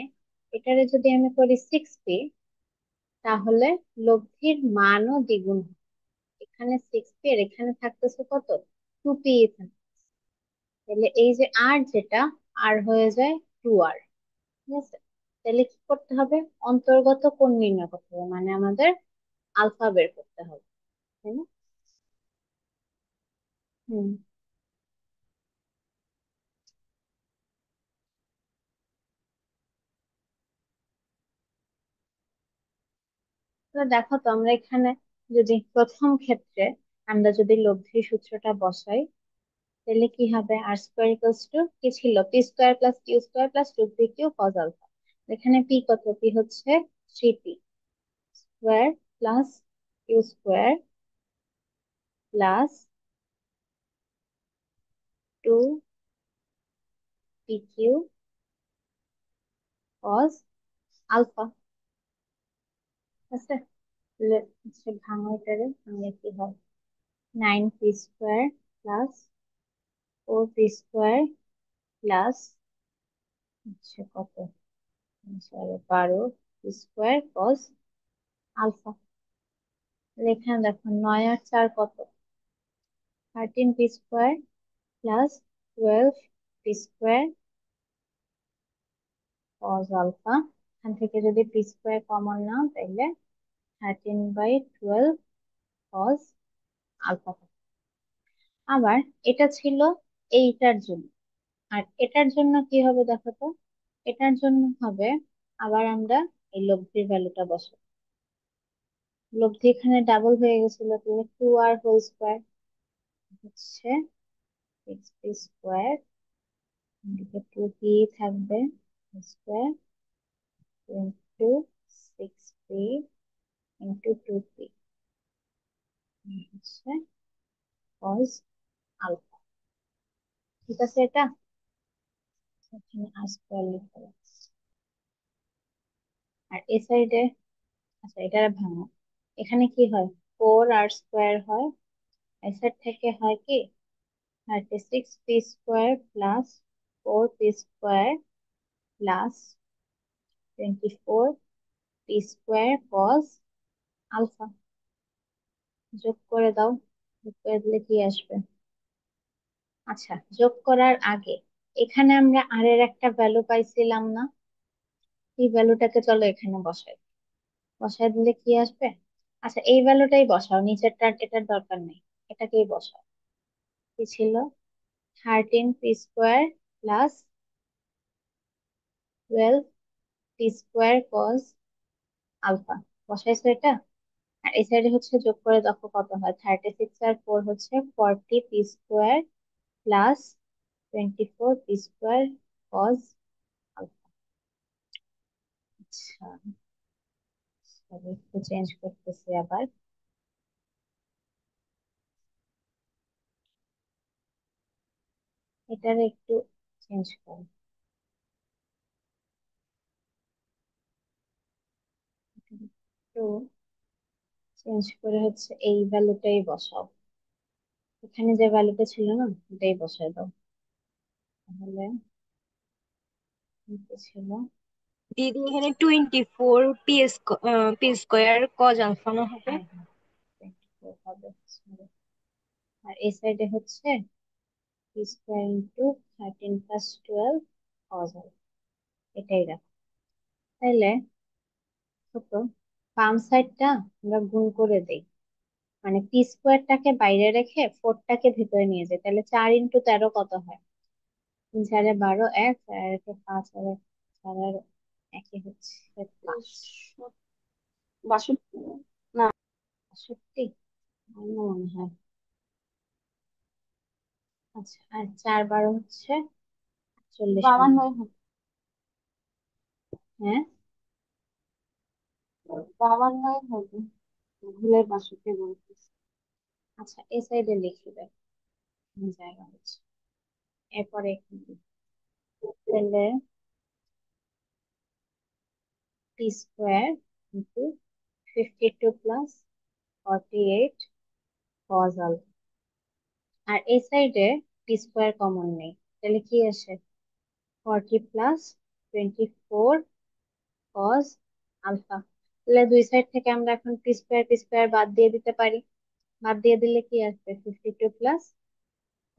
[SPEAKER 1] এটারে যদি আমি করি 6p, তাহলে লব্ধির মানও দ্বিগুণ হবে। এখানে 6p আর এখানে থাকতেছে কত? 2p থাকে। তাহলে এই যে আর যেটা, আর হয়ে যায় 2r, ঠিক আছে? তাহলে কি করতে হবে? অন্তর্গত কোণ নির্ণয় করতে হবে, মানে আমাদের আলফা বের করতে হবে, তাই না? হুম। তো দেখো তো আমরা এখানে যদি প্রথম ক্ষেত্রে আমরা যদি লব্ধির সূত্রটা বসাই, তাহলে কি হবে? আর স্কোয়ার ইকুয়ালস টু কি ছিল? P square plus Q square plus two P Q cos alpha. এখানে পি কত? পি হচ্ছে 3p square plus Q square plus 2p Q cos alpha, আছে? তাহলে হচ্ছে ভাঙা, এটারে ভাঙলে কি হয়? 9p square plus 4p square plus হচ্ছে কত, 12 স্কোয়ার কজ আলফা। এখানে দেখো 9 আর 4 কত? 13p square plus 12p square cos alpha. এখান থেকে যদি পি স্কোয়ার কমন নাও তাহলে 13/12 কজ আলফা। আবার এটা ছিল এইটার জন্য, আর এটার জন্য কি হবে দেখো তো। এটার জন্য হবে, আবার আমরা এই লব্ধির ভ্যালুটা বসাবো। লব্ধি এখানে ডাবল হয়ে গেছিল, তাহলে 2r হোল স্কোয়ার হচ্ছে 6p স্কোয়ার, এদিকে 2p থাকবে square into 6p into 2p হচ্ছে কজ আলফা। ঠিক আছে? এটা এখানে আর স্কোয়ার লিখতে হবে। আর এই সাইডে, আচ্ছা এটা ভাঙো। এখানে কি হয়? 4r স্কোয়ার হয়, এই সাইড থেকে হয় কি? 36p square plus 4p square plus 24p square cos alpha. যোগ করে দাও, যোগ করে দিলে কি আসবে? আচ্ছা, যোগ করার আগে এখানে আমরা আর এর একটা ভ্যালু পাইছিলাম না? এই ভ্যালুটাকে চলো এখানে বসাই। বসাই দিলে কি আসবে? আচ্ছা এই ভ্যালুটাই বসাও, নিচেরটা এটার দরকার নেই, এটাকেই বসাও। কি ছিল? 13p square plus 12p square cos alpha. বসাইছো এটা? আর এই সাইডে হচ্ছে যোগ করে দেখো কত হয়। 36 আর 4 হচ্ছে 40p square plus 24p square cos alpha. আচ্ছা, তবে একটু চেঞ্জ করতেছি আবার। এটার একটু চেঞ্জ করো, একটু চেঞ্জ করে হচ্ছে এই ভ্যালুটাই বসাও। এখানে যে ভ্যালুটা ছিল না, এটাই বসাই দাও। তাহলে কি ছিল?
[SPEAKER 3] দিদি এখানে 24 পি স্কোয়ার কজ আলফা না হবে?
[SPEAKER 1] হ্যাঁ হ্যাঁ, 24 হবে। Sorry। আর এই সাইডে হচ্ছে p square into 13 + 12 cos alpha, এটাই রাখো। তাহলে ছোট বাম সাইডটা আমরা গুণ করে দেই, মানে পি স্কোয়ারটাকে বাইরে রেখে ফোরটাকে ভিতরে নিয়ে যাই, তাহলে 4 × 13 কত হয়? 3 × 4 = 12, এক, 4 × 5 আর এক, 4 আর একই হচ্ছে 5।
[SPEAKER 2] 62 না,
[SPEAKER 1] সত্যি আমার মনে হয়। আচ্ছা, আর 4 × 12 হচ্ছে 40 মিনিট।
[SPEAKER 2] 52 হবে।
[SPEAKER 1] হ্যাঁ,
[SPEAKER 2] 52 হবে, ভুলের 62 বলতেছি।
[SPEAKER 1] আচ্ছা এই সাইডে লিখে দেয় জায়গা হচ্ছে, এরপরে এখানে লিখি। তাহলে p square into 52 + 48 cos alpha. আর এই সাইডে পি স্কোয়ার কমন নেই, তাহলে কি আসে? 40 + 24 কজ আলফা। তাহলে দুই সাইড থেকে আমরা এখন পি স্কোয়ার বাদ দিয়ে দিতে পারি। বাদ দিয়ে দিলে কি আসবে? 52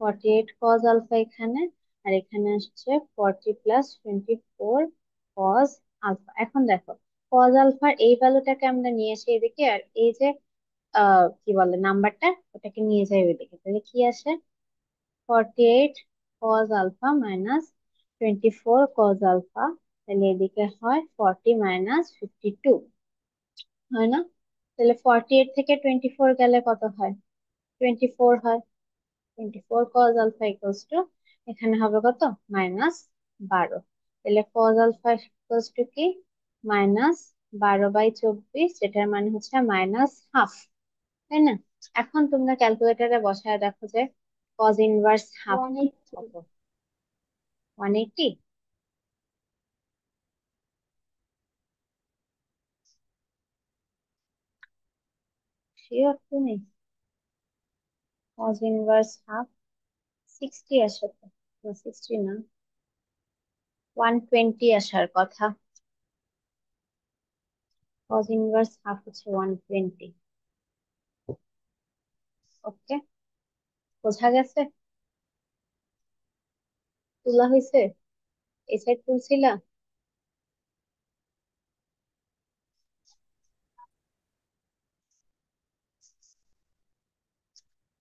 [SPEAKER 1] + 48 কজ আলফা এখানে, আর এখানে আসছে 40 + 24 কজ আলফা। এখন দেখো, কজ আলফার এই ভ্যালুটাকে আমরা নিয়ে আসি এদিকে, আর এই যে কি বলে নাম্বারটা, ওটাকে নিয়ে যাই ওইদিকে, তাহলে কি আসে? 48 cos alpha minus 24 cos alpha, তাহলে এদিকে হয় 40 - 52, হয় না? তাহলে 48 থেকে 24 গেলে কত হয়? 24 হয়। 24 কজ আলফা ইকুয়ালস টু, এখানে হবে কত? -12। তাহলে কজ আলফা ইকুয়ালস টু কি? -12/24, যেটার মানে হচ্ছে -হাফ, তাই না? এখন তোমরা ক্যালকুলেটরে বসায় দেখো যে কজ ইনভার্স হাফ
[SPEAKER 2] 180।
[SPEAKER 1] কত? 180। শিওর তুমি? কজ ইনভার্স হাফ 60 আসে তো, 60 না, 120 আসার কথা। কজ ইনভার্স হাফ হচ্ছে 120। ওকে, বোঝা গেছে? তোলা হয়েছে? এই সাইড তুলছিলা?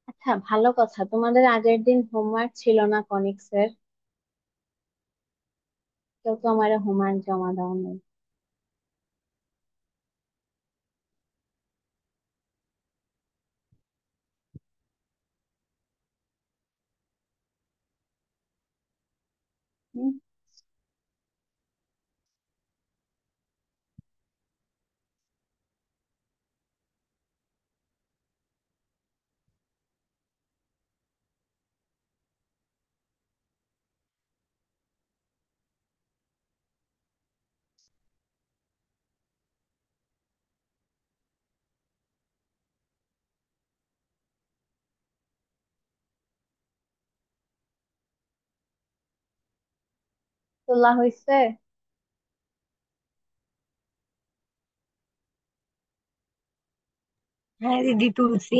[SPEAKER 1] আচ্ছা ভালো কথা, তোমাদের আগের দিন হোমওয়ার্ক ছিল না কনিক্স এর? কেউ তো আমার হোমওয়ার্ক জমা দাও নাই। হুম, তোলা হয়েছে?
[SPEAKER 3] হ্যাঁ দিদি তুলসী।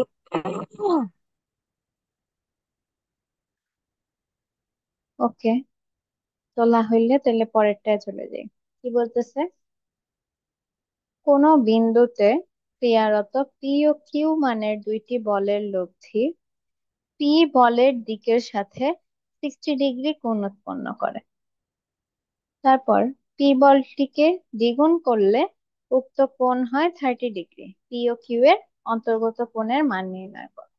[SPEAKER 1] ওকে, তোলা হইলে তাহলে পরেরটায় চলে যাই। কি বলতেছে? কোন বিন্দুতে ক্রিয়ারত পি ও কিউ মানের দুইটি বলের লব্ধি পি বলের দিকের সাথে 60 ডিগ্রি কোণ উৎপন্ন করে। তারপর পি বলটিকে দ্বিগুণ করলে উক্ত কোণ হয় 30 ডিগ্রি। পি ও কিউ এর অন্তর্গত কোণের মান নির্ণয় করো।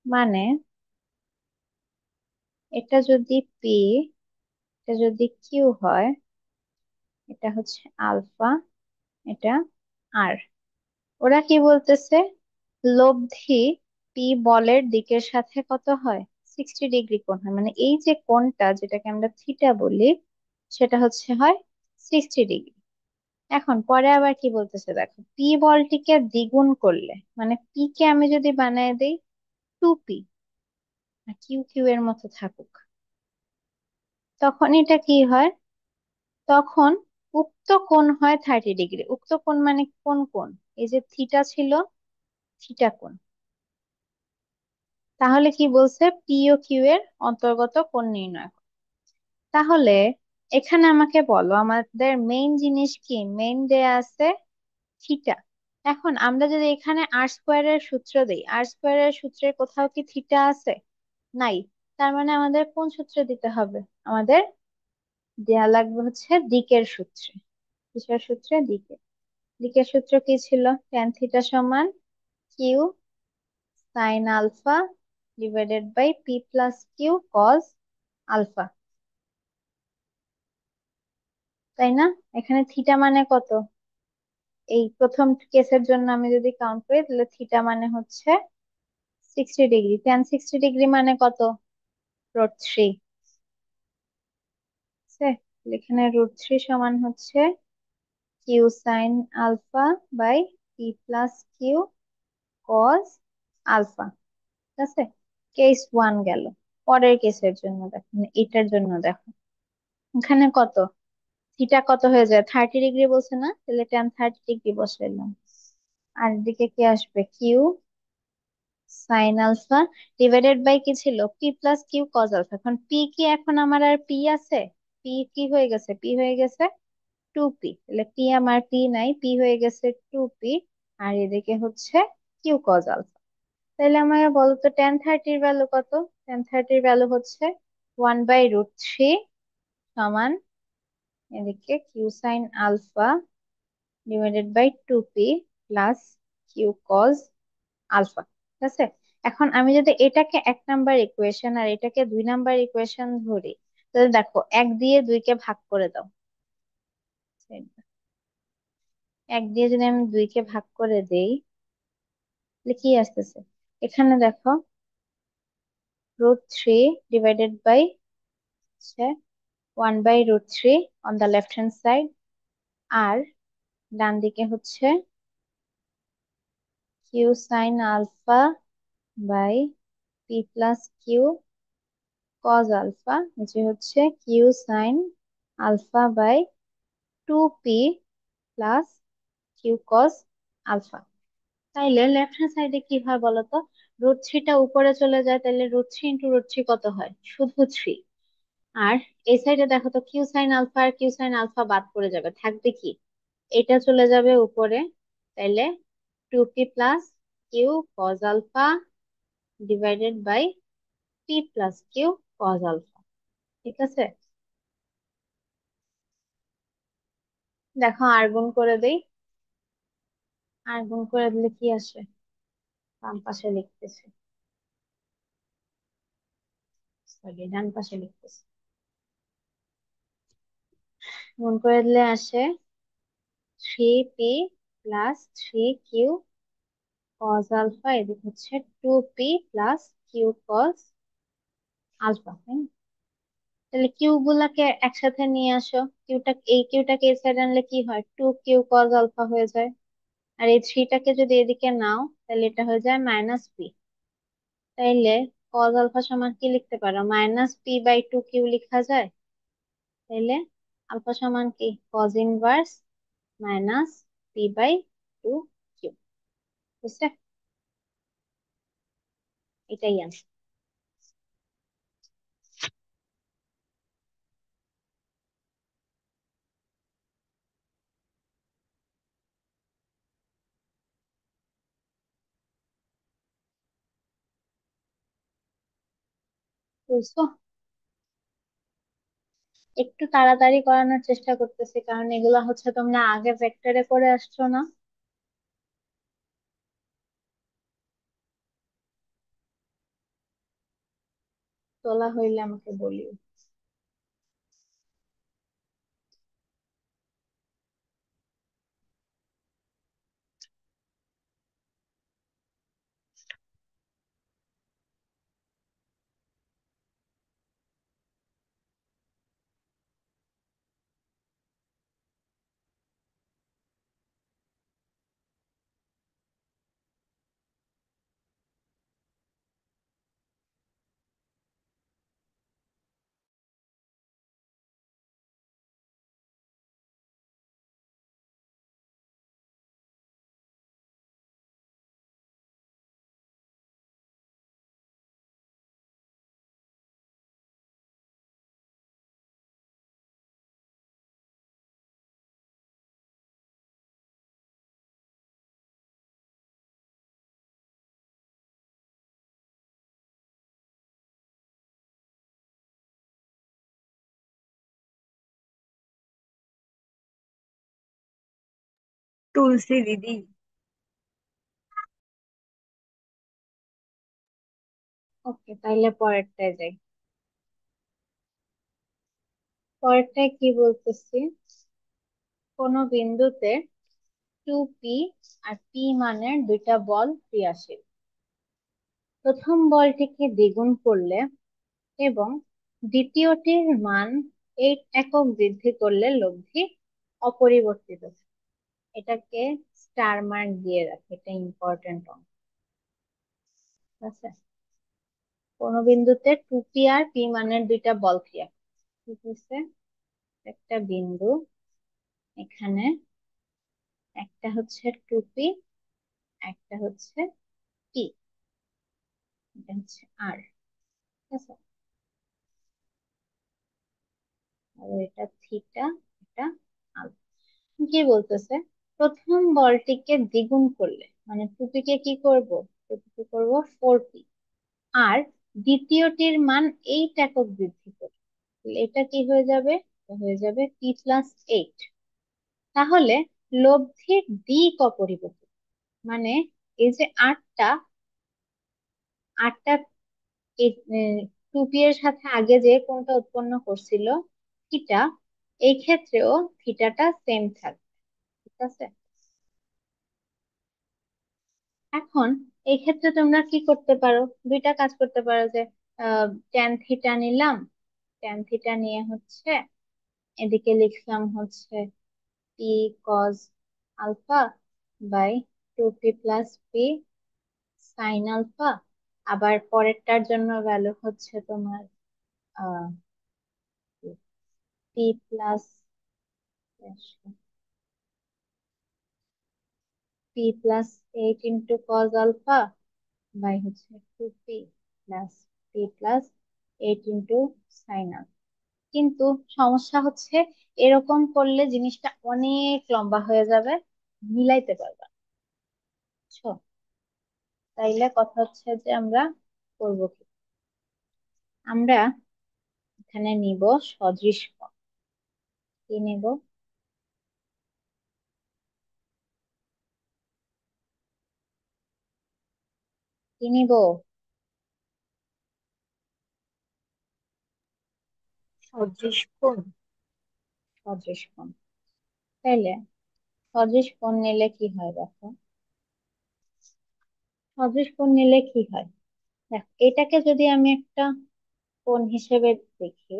[SPEAKER 1] মানে এটা যদি পি, এটা যদি কিউ হয়, এটা হচ্ছে আলফা, এটা আর। ওরা কি বলতেছে? লব্ধি পি বলের দিকের সাথে কত হয়? 60 ডিগ্রি কোণ হয়, মানে এই যে কোণটা যেটাকে আমরা থিটা বলি, সেটা হচ্ছে হয় 60 ডিগ্রি। এখন পরে আবার কি বলতেছে দেখো, পি বলটিকে দ্বিগুণ করলে, মানে পি কে আমি যদি বানায় দেই 2p, আর কিউ কিউ এর মতো থাকুক, তখন এটা কি হয়? তখন উক্ত কোণ হয় 30 ডিগ্রি। উক্ত কোণ মানে কোন কোণ? এই যে থিটা ছিল, থিটা কোণ। তাহলে কি বলছে, পি ও কিউ এর অন্তর্গত কোণ নির্ণয় করো। তাহলে এখানে আমাকে বলো, আমাদের মেইন জিনিস কি? মেইন দেয়া আছে থিটা। এখন আমরা যদি এখানে আর স্কোয়ারের সূত্র দিই, আর স্কোয়ারের সূত্রের কোথাও কি থিটা আছে? নাই। তার মানে আমাদের কোন সূত্র দিতে হবে? আমাদের দেয়া লাগবে হচ্ছে দিকের সূত্রে। কিসের সূত্রে? দিকের। দিকের সূত্র কি ছিল? ট্যান থিটা সমান q sine alpha divided by P plus Q cos alpha, তাই না? এখানে থিটা মানে কত? এই প্রথম কেসের জন্য আমি যদি কাউন্ট করি, তাহলে থিটা মানে হচ্ছে 60 ডিগ্রি। ট্যান 60 ডিগ্রি মানে কত? √3। এখানে √3 সমান হচ্ছে q sine alpha by P plus Q cos alpha. ঠিক আছে, কেস ওয়ান গেল। পরের কেসের জন্য দেখো, মানে এটার জন্য দেখো, এখানে কত? থিটা কত হয়ে যায়? 30 ডিগ্রি বলছে না? তাহলে ট্যান 30 ডিগ্রি বসাইলাম। আর এদিকে কি আসবে? Q sine alpha divided by কি ছিল? P plus Q cos alpha. এখন পি কি এখন আমার আর পি আছে? পি কি হয়ে গেছে? পি হয়ে গেছে 2p। তাহলে পি আমার পি নাই, পি হয়ে গেছে 2p। আর এদিকে হচ্ছে কিউ কজ আলফা। তাহলে আমাকে বলো তো ট্যান থার্টির ভ্যালু কত? ট্যান থার্টির ভ্যালু হচ্ছে 1/√3 সমান এদিকে q sine alpha divided by 2p plus Q cos alpha. ঠিক আছে, এখন আমি যদি এটাকে 1 নাম্বার ইকুয়েশন আর এটাকে 2 নাম্বার ইকুয়েশন ধরি, তাহলে দেখো 1 দিয়ে 2কে ভাগ করে দাও। 1 দিয়ে যদি আমি 2কে ভাগ করে দেই, তাহলে কি আসতেছে? এখানে দেখো √3 divided by 1/√3 on the left hand side. আর ডান দিকে হচ্ছে q sine alpha by P plus Q cos alpha, নিচে হচ্ছে q sine alpha by 2p plus Q cos alpha. তাইলে লেফট হ্যান্ড সাইডে কি হয় বলতো? √3টা উপরে চলে যায়, তাহলে √3 ইন্টু √3 কত হয়? শুধু 3। আর এই সাইডে দেখো তো, কিউ সাইন আলফা আর কিউ সাইন আলফা বাদ পড়ে যাবে, থাকবে কি? এটা চলে যাবে উপরে। তাইলে 2p plus Q cos alpha divided by P plus Q cos alpha. ঠিক আছে, দেখো আর গুণ করে দেই। আর গুণ করে দিলে কি আসে? বাম পাশে লিখতেছে, সরি ডান পাশে লিখতেছে। গুণ করে দিলে আসে 3p plus 3q cos alpha, এদিকে হচ্ছে 2p plus Q cos alpha. তাহলে কিউ গুলাকে একসাথে নিয়ে আসো। এই কিউটাকে এই সাইড আনলে কি হয়? 2q কজ আলফা হয়ে যায়। আর এই থ্রিটাকে যদি এদিকে নাও, তাহলে এটা হয়ে যায় -p। তাইলে কজ আলফা সমান কি লিখতে পারো? -p/2q লেখা যায়। তাইলে আলফা সমান কি? Cos inverse -p/2q। বুঝছে? এটাই আনসার। বুঝছো? একটু তাড়াতাড়ি করানোর চেষ্টা করতেছি, কারণ এগুলা হচ্ছে তোমরা আগে ভেক্টরে করে আসছো না। তোলা হইলে আমাকে বলিও।
[SPEAKER 3] তুলসী দিদি।
[SPEAKER 1] ওকে, তাহলে পরেরটায় যাই। পরেরটায় কি বলতেছি, কোন বিন্দুতে 2p আর p মানের দুইটা বল ক্রিয়াশীল। প্রথম বলটিকে দ্বিগুণ করলে এবং দ্বিতীয়টির মান 8 একক বৃদ্ধি করলে লব্ধি অপরিবর্তিত থাকে। এটাকে স্টার মার্ক দিয়ে রাখে, এটা ইম্পর্টেন্ট অঙ্ক। ঠিক আছে, কোন বিন্দুতে 2p আর p মানের দুইটা বল ক্রিয়া, ঠিক আছে, একটা বিন্দু, এখানে একটা হচ্ছে 2p, একটা হচ্ছে p, এটা হচ্ছে r। ঠিক আছে, আর এটা থিটা, এটা আলফা। কি বলতেছে, প্রথম বলটিকে দ্বিগুণ করলে মানে 2p কে কি করব, 2p কে করব 4p, আর দ্বিতীয়টির মান 8 একক বৃদ্ধি করব। তাহলে এটা কি হয়ে যাবে, এটা হয়ে যাবে p+8। তাহলে লব্ধির দিক অপরিবর্তিত, মানে এই যে আটটা, আটটা টুপি এর সাথে আগে যে কোনটা উৎপন্ন করছিল থিটা, এই ক্ষেত্রেও থিটাটা সেম থাকবে। ঠিক আছে, এখন এই ক্ষেত্রে তোমরা কি করতে পারো, দুইটা কাজ করতে পারো, যে ট্যান থিটা নিলাম, ট্যান থিটা নিয়ে হচ্ছে এদিকে লিখলাম হচ্ছে p cos alpha by 2p+p sine alpha. আবার পরেরটার জন্য ভ্যালু হচ্ছে তোমার আহ p plus p+8 × cos alpha by হচ্ছে 2p+p+8 × সাইন আলফা। কিন্তু সমস্যা হচ্ছে, এরকম করলে জিনিসটা অনেক লম্বা হয়ে যাবে, মিলাইতে পারবা না। বুঝছো? তাইলে কথা হচ্ছে যে আমরা করব কি, আমরা এখানে নিব সদৃশ কোণ। কি নিব, কি নিব,
[SPEAKER 3] সদৃশ কোণ।
[SPEAKER 1] সদৃশ কোণ। তাইলে সদৃশ কোণ নিলে কি হয় দেখো, সদৃশ কোণ নিলে কি হয়, দেখ এটাকে যদি আমি একটা কোণ হিসেবে দেখি,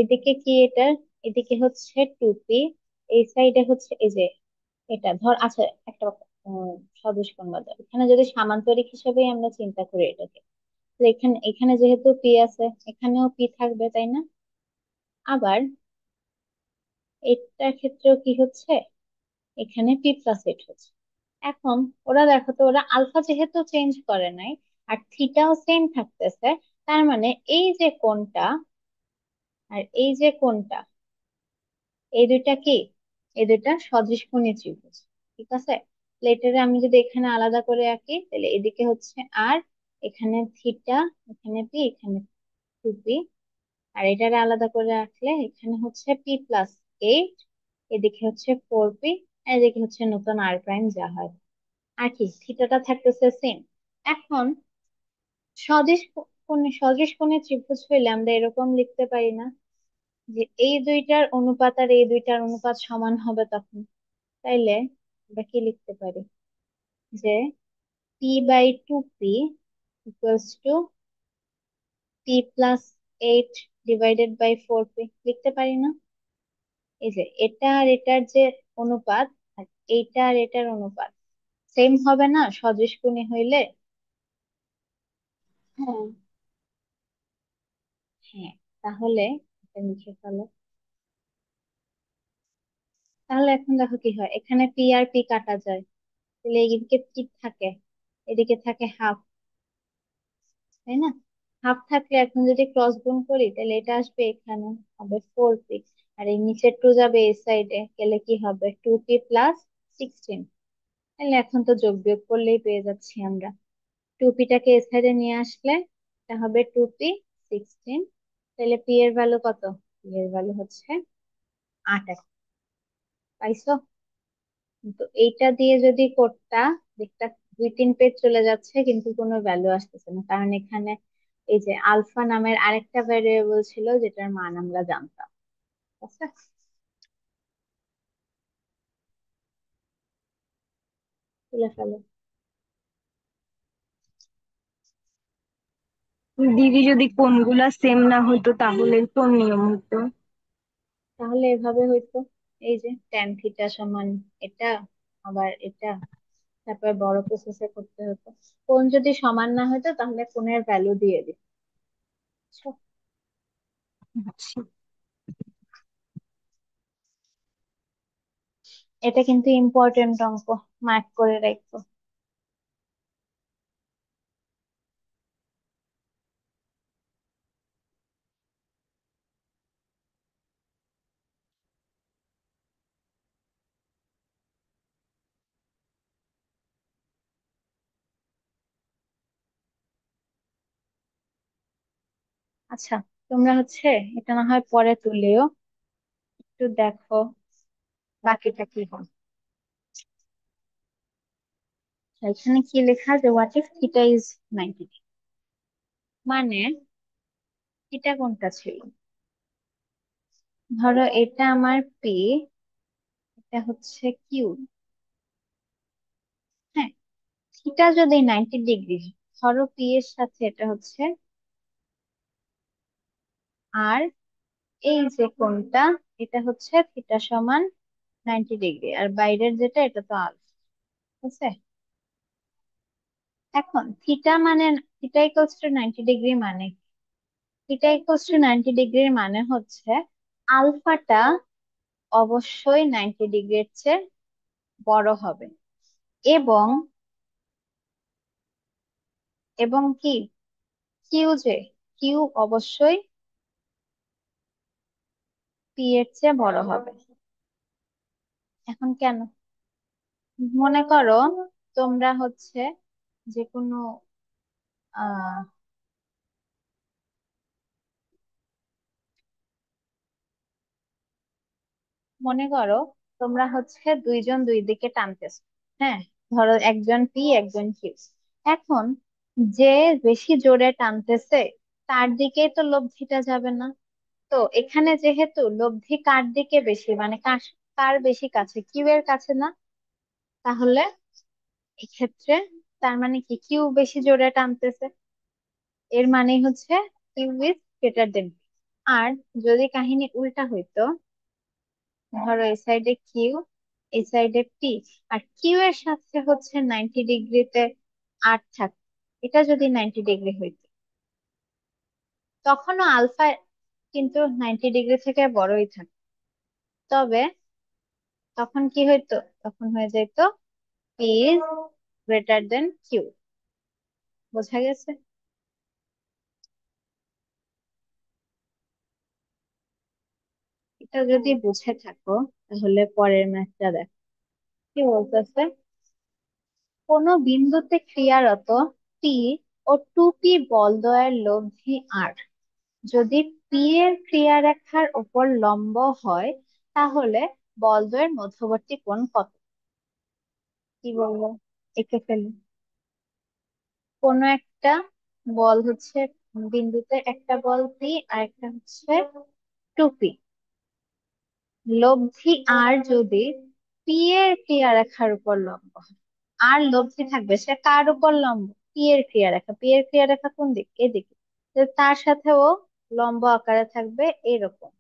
[SPEAKER 1] এদিকে কি এটা, এদিকে হচ্ছে 2p, এই সাইডে হচ্ছে এই যে এটা ধর, আচ্ছা একটা সদৃশ কোণ বাদ দাও। এখানে যদি সামান্তরিক হিসেবে আমরা চিন্তা করি এটাকে, তো এখানে এখানে যেহেতু পি আছে, এখানেও পি থাকবে, তাই না? আবার এটার ক্ষেত্রেও কি হচ্ছে, এখানে p+8 হচ্ছে। এখন ওরা দেখো তো, ওরা আলফা যেহেতু চেঞ্জ করে নাই আর থিটাও সেম থাকতেছে, তার মানে এই যে কোণটা আর এই যে কোণটা, এই দুইটা কি, এই দুইটা সদৃশ কোণী ত্রিভুজ। ঠিক আছে, লেটারে আমি যদি এখানে আলাদা করে আঁকি, তাহলে এদিকে হচ্ছে আর, এখানে থিটা, এখানে পি, এখানে 2p, আর এটারে আলাদা করে রাখলে এখানে হচ্ছে p+8, এদিকে হচ্ছে 4p, আর এদিকে হচ্ছে নতুন আর প্রাইম যা হয়, আর কি থিটাটা থাকতেছে সেম। এখন সদৃশ কোণের ত্রিভুজ হইলে আমরা এরকম লিখতে পারি না, যে এই দুইটার অনুপাত আর এই দুইটার অনুপাত সমান হবে তখন। তাইলে আমরা কি লিখতে পারি, যে p/2p equals to p+8 / 4p লিখতে পারি না? এই যে এটা আর এটার যে অনুপাত, আর এইটা আর এটার অনুপাত সেম হবে না সদৃশ কোণী হইলে?
[SPEAKER 2] হ্যাঁ।
[SPEAKER 1] হ্যাঁ, তাহলে এটা লিখে ফেলো। তাহলে এখন দেখো কি হয়, এখানে পি আর পি কাটা যায়, তাহলে এদিকে কি থাকে, এদিকে থাকে হাফ, তাই না? হাফ থাকলে এখন যদি ক্রস গুণ করি, তাহলে এটা আসবে এখানে, হবে 4p, আর এই নিচের টু যাবে এই সাইডে গেলে কি হবে, 2p+16। তাহলে এখন তো যোগ বিয়োগ করলেই পেয়ে যাচ্ছি আমরা, 2p টাকে এ সাইডে নিয়ে আসলে এটা হবে 2p16। তাহলে পি এর ভ্যালু কত, পি এর ভ্যালু হচ্ছে 8। পাইছো? তো এইটা দিয়ে যদি করতা, দেখতা 2-3 পেজ চলে যাচ্ছে কিন্তু কোনো ভ্যালু আসতেছে না, কারণ এখানে এই যে আলফা নামের আরেকটা ভ্যারিয়েবল ছিল যেটার মান আমরা জানতাম। আচ্ছা, তুলে ফেলো।
[SPEAKER 3] দিদি, যদি কোণগুলা সেম না হইতো তাহলে কোন নিয়ম হতো?
[SPEAKER 1] তাহলে এভাবে হইতো, এই যে ট্যান থিটা সমান এটা, আবার এটা, তারপর বড় প্রসেসে করতে হতো। কোণ যদি সমান না হতো তাহলে কোণের ভ্যালু দিয়ে দিত। বুঝছো?
[SPEAKER 3] আচ্ছা।
[SPEAKER 1] এটা কিন্তু ইম্পর্টেন্ট অঙ্ক, মার্ক করে রাখো। আচ্ছা, তোমরা হচ্ছে এটা না হয় পরে তুলিও, একটু দেখো বাকিটা কি হয়। এখানে কি লেখা যে হোয়াট ইফ থিটা ইজ 90, মানে থিটা কোনটা ছিল? ধরো এটা আমার পি, এটা হচ্ছে কিউ। হ্যাঁ, থিটা যদি 90 ডিগ্রি, ধরো পি এর সাথে এটা হচ্ছে আর, এই যে কোণটা এটা হচ্ছে থিটা সমান 90 ডিগ্রি, আর বাইরের যেটা এটা তো আলফা। ঠিক আছে, এখন থিটা মানে, থিটা ইকুয়ালস টু 90 ডিগ্রি মানে, থিটা ইকুয়ালস টু 90 ডিগ্রির মানে হচ্ছে আলফাটা অবশ্যই 90 ডিগ্রির চেয়ে বড় হবে, এবং এবং কি, কিউ যে, কিউ অবশ্যই পি এর চেয়ে বড় হবে। এখন কেন? মনে করো তোমরা হচ্ছে যে কোনো আহ মনে করো তোমরা হচ্ছে দুইজন দুই দিকে টানতেছো। হ্যাঁ, ধরো একজন পি একজন কিউ। এখন যে বেশি জোরে টানতেছে তার দিকেই তো লব্ধিটা যাবে না। তো এখানে যেহেতু লব্ধি কার দিকে বেশি, মানে কার, কার বেশি কাছে, কিউ এর কাছে না, তাহলে এক্ষেত্রে তার মানে কি, কিউ বেশি জোরে টানতেছে, এর মানে হচ্ছে কিউ ইজ গ্রেটার দেন। আর যদি কাহিনী উল্টা হইতো, ধরো এই সাইডে কিউ, এই সাইডে পি, আর কিউ এর সাথে হচ্ছে 90 ডিগ্রিতে আর থাক, এটা যদি 90 ডিগ্রি হইতো, তখনও আলফা কিন্তু 90 ডিগ্রি থেকে বড়ই থাকে। তবে তখন কি হইতো, তখন হয়ে যাইতো p is greater than q. বোঝা গেছে? এটা যদি বুঝে থাকো তাহলে পরের ম্যাথটা দেখো কি বলতেছে। কোন বিন্দুতে ক্রিয়ারত পি ও 2p বলদ্বয়ের লব্ধি আর যদি পি এর ক্রিয়ারেখার উপর লম্ব হয়, তাহলে বলদ্বয়ের মধ্যবর্তী কোণ কত? কি বলবো, এঁকে ফেলি। কোন একটা বল হচ্ছে, বিন্দুতে একটা বল পি আর একটা হচ্ছে 2p, লব্ধি আর যদি পি এর ক্রিয়ারেখার উপর লম্ব হয়, আর লব্ধি থাকবে সে কার উপর লম্ব, পি এর ক্রিয়ারেখা, পি এর ক্রিয়ারেখা কোন দিক, এদিকে, তো তার সাথে ও লম্ব আকারে থাকবে এরকম,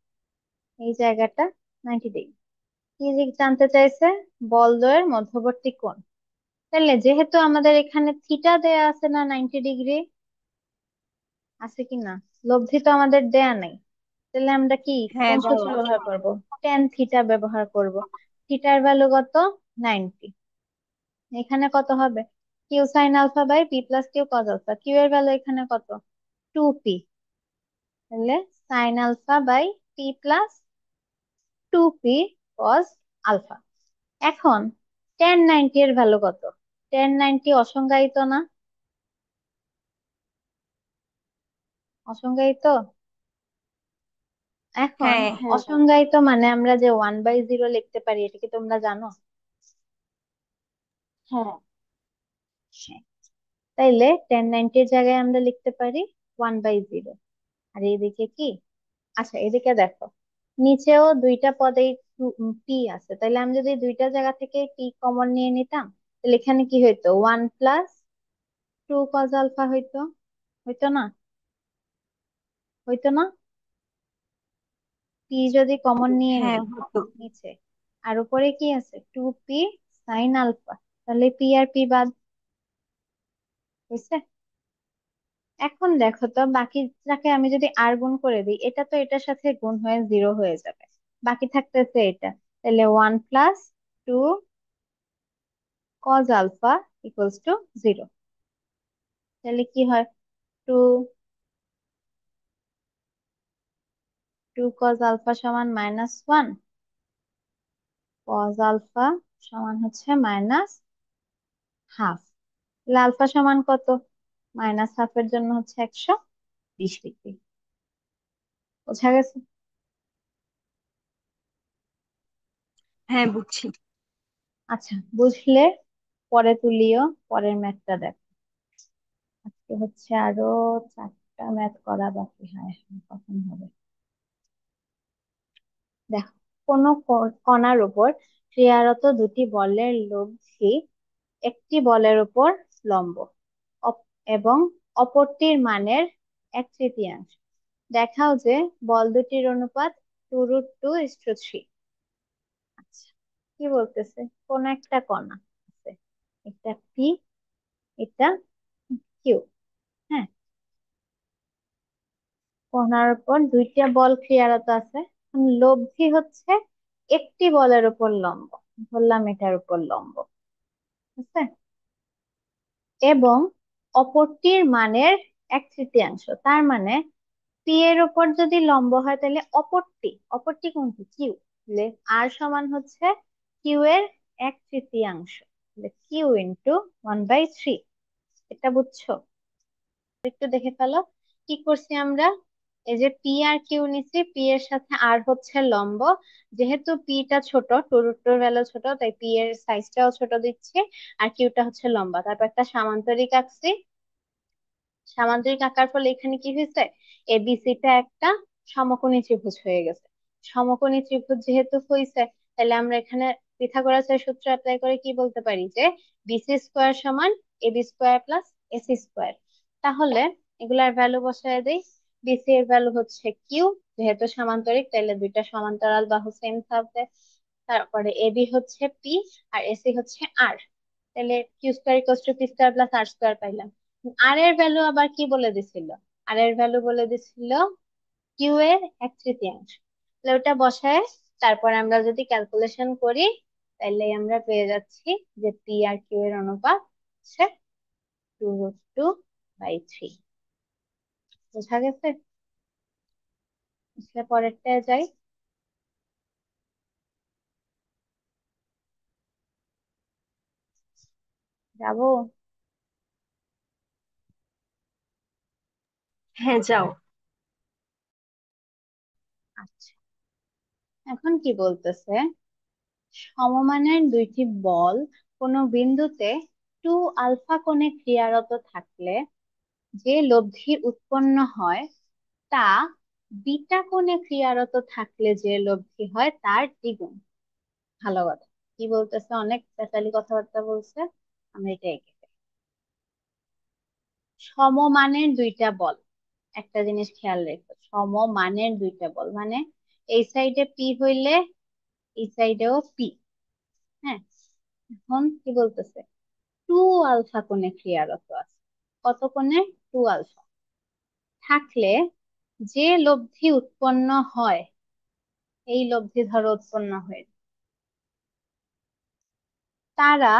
[SPEAKER 1] এই জায়গাটা 90 ডিগ্রি। কি দিক জানতে চাইছে? বলদ্বয়ের মধ্যবর্তী কোণ। তাহলে যেহেতু আমাদের এখানে থিটা দেয়া আছে না 90 ডিগ্রি, আছে কি না, লব্ধি তো আমাদের দেয়া নেই, তাহলে আমরা কি
[SPEAKER 3] হ্যাঁ,
[SPEAKER 1] কোন সূত্র
[SPEAKER 3] দেওয়া আছে।
[SPEAKER 1] ব্যবহার করব? টেন থিটা ব্যবহার করব। থিটার ভ্যালু কত? 90। এখানে কত হবে? Q sine alpha by P plus Q cos alpha, q এর ভ্যালু এখানে কত? 2p, তাহলে sine alpha by P plus 2p cos alpha. এখন টেন 90 এর ভ্যালু কত? টেন 90 অসংজ্ঞায়িত না? অসংজ্ঞায়িত। এখন
[SPEAKER 3] হ্যাঁ।
[SPEAKER 2] হ্যাঁ।
[SPEAKER 1] অসংজ্ঞায়িত মানে আমরা যে 1/0 লিখতে পারি, এটা কি তোমরা জানো?
[SPEAKER 2] হ্যাঁ।
[SPEAKER 1] হ্যাঁ, তাইলে 1090-র জায়গায় আমরা লিখতে পারি 1/0। আর এইদিকে কি, আচ্ছা এদিকে দেখো, নিচেও দুইটা পদে পি আছে, তাহলে আমি যদি দুইটা জায়গা থেকে পি কমন নিয়ে নিতাম, তাহলে এখানে কি হইতো, 1 + 2 cos আলফা হইতো, হইতো না, হইতো না, পি যদি কমন নিয়ে
[SPEAKER 3] হ্যাঁ
[SPEAKER 1] নিই
[SPEAKER 3] হতো।
[SPEAKER 1] নিচে, আর উপরে কি আছে 2p sin আলফা, তাহলে পি আর পি বাদ, বুঝছে? এখন দেখো তো বাকিটাকে আমি যদি আর গুণ করে দিই, এটা তো এটার সাথে গুণ হয়ে 0 হয়ে যাবে, বাকি থাকতেছে এটা, তাহলে 1 + 2 cos আলফা = 0। তাহলে কি হয়, টু 2 cos আলফা সমান -1, cos আলফা সমান হচ্ছে -½ তাহলে আলফা সমান কত, -½ জন্য হচ্ছে 120 ডিগ্রি। বোঝা গেছে?
[SPEAKER 3] হ্যাঁ বুঝছি।
[SPEAKER 1] আচ্ছা, বুঝলে পরে তুলিও, পরের ম্যাথটা দেখ। আজকে হচ্ছে আরো 4টা ম্যাথ করা বাকি, হয় কখন হবে। দেখো, কোনো কণার উপর ক্রিয়ারত দুটি বলের লব্ধি একটি বলের উপর লম্ব, এবং অপরটির মানের 1/3। দেখাও যে বল দুটির অনুপাত 2√2:3। আচ্ছা, কি বলতেছে, কোন একটা কণা আছে, এটা পি, এটা কিউ। হ্যাঁ, কণার উপর দুইটা বল ক্রিয়ারত আছে, এখন লব্ধি হচ্ছে একটি বলের উপর লম্ব, বললাম এটার উপর লম্ব, বুঝছে? এবং অপরটির মানের 1/3, তার মানে পি এর উপর যদি লম্ব হয় তাহলে অপরটি, অপরটি কোনটি, কিউ, তাহলে আর সমান হচ্ছে কিউ এর 1/3, কিউ ইন্টু 1/3। এটা বুঝছো? একটু দেখে ফেলো কি করছি আমরা। এই যে পি আর কিউ নিচ্ছি, পি এর সাথে আর হচ্ছে লম্ব, যেহেতু পি টা ছোট, টুর ভ্যালু ছোট, তাই পি এর সাইজটাও ছোট দিচ্ছি, আর কিউটা হচ্ছে লম্বা, তারপর একটা সামান্তরিক আঁকছি। সামান্তরিক আঁকার ফলে এখানে কি হয়েছে, এবিসি টা একটা সমকোণী ত্রিভুজ হয়ে গেছে। সমকোণী ত্রিভুজ যেহেতু হয়েছে, তাহলে আমরা এখানে পিথাগোরাসের সূত্র অ্যাপ্লাই করে কি বলতে পারি যে বিসি স্কোয়ার সমান AB square plus AC square. তাহলে এগুলার ভ্যালু বসায় দেই। বিসি এর ভ্যালু হচ্ছে কিউ, যেহেতু সামান্তরিক তাহলে দুইটা সমান্তরাল বাহু সেম থাকবে। তারপরে এবি হচ্ছে পি, আর এসি হচ্ছে আর, তাহলে q square = p square plus r square পাইলাম। আর এর ভ্যালু আবার কি বলে দিছিল, আর এর ভ্যালু বলে দিছিল কিউ এর 1/3। তাহলে ওটা বসায় তারপর আমরা যদি ক্যালকুলেশন করি, তাহলে আমরা পেয়ে যাচ্ছি যে পি আর কিউ এর অনুপাত হচ্ছে 2√2/3। বোঝা গেছে? আসলে পরেরটায় যাই। যাবো?
[SPEAKER 3] হ্যাঁ যাও।
[SPEAKER 1] আচ্ছা, এখন কি বলতেছে, সমমানের দুইটি বল কোনো বিন্দুতে 2 আলফা কোণে ক্রিয়ারত থাকলে যে লব্ধি উৎপন্ন হয় তা বিটা কোণে ক্রিয়ারত থাকলে যে লব্ধি হয় তার দ্বিগুণ। ভালো কথা, কি বলতেছে, অনেক পেঁচালি কথাবার্তা বলছে, আমরা এটা এঁকে ফেলি। সমমানের দুইটা বল, একটা জিনিস খেয়াল রেখো, সমমানের দুইটা বল মানে এই সাইডে পি হইলে এই সাইডেও পি। হ্যাঁ, এখন কি বলতেছে, 2 আলফা কোণে ক্রিয়ারত আছে, কত কোণে, 2 আলফা থাকলে যে লব্ধি উৎপন্ন হয়, এই লব্ধি ধরো উৎপন্ন হয়, তারা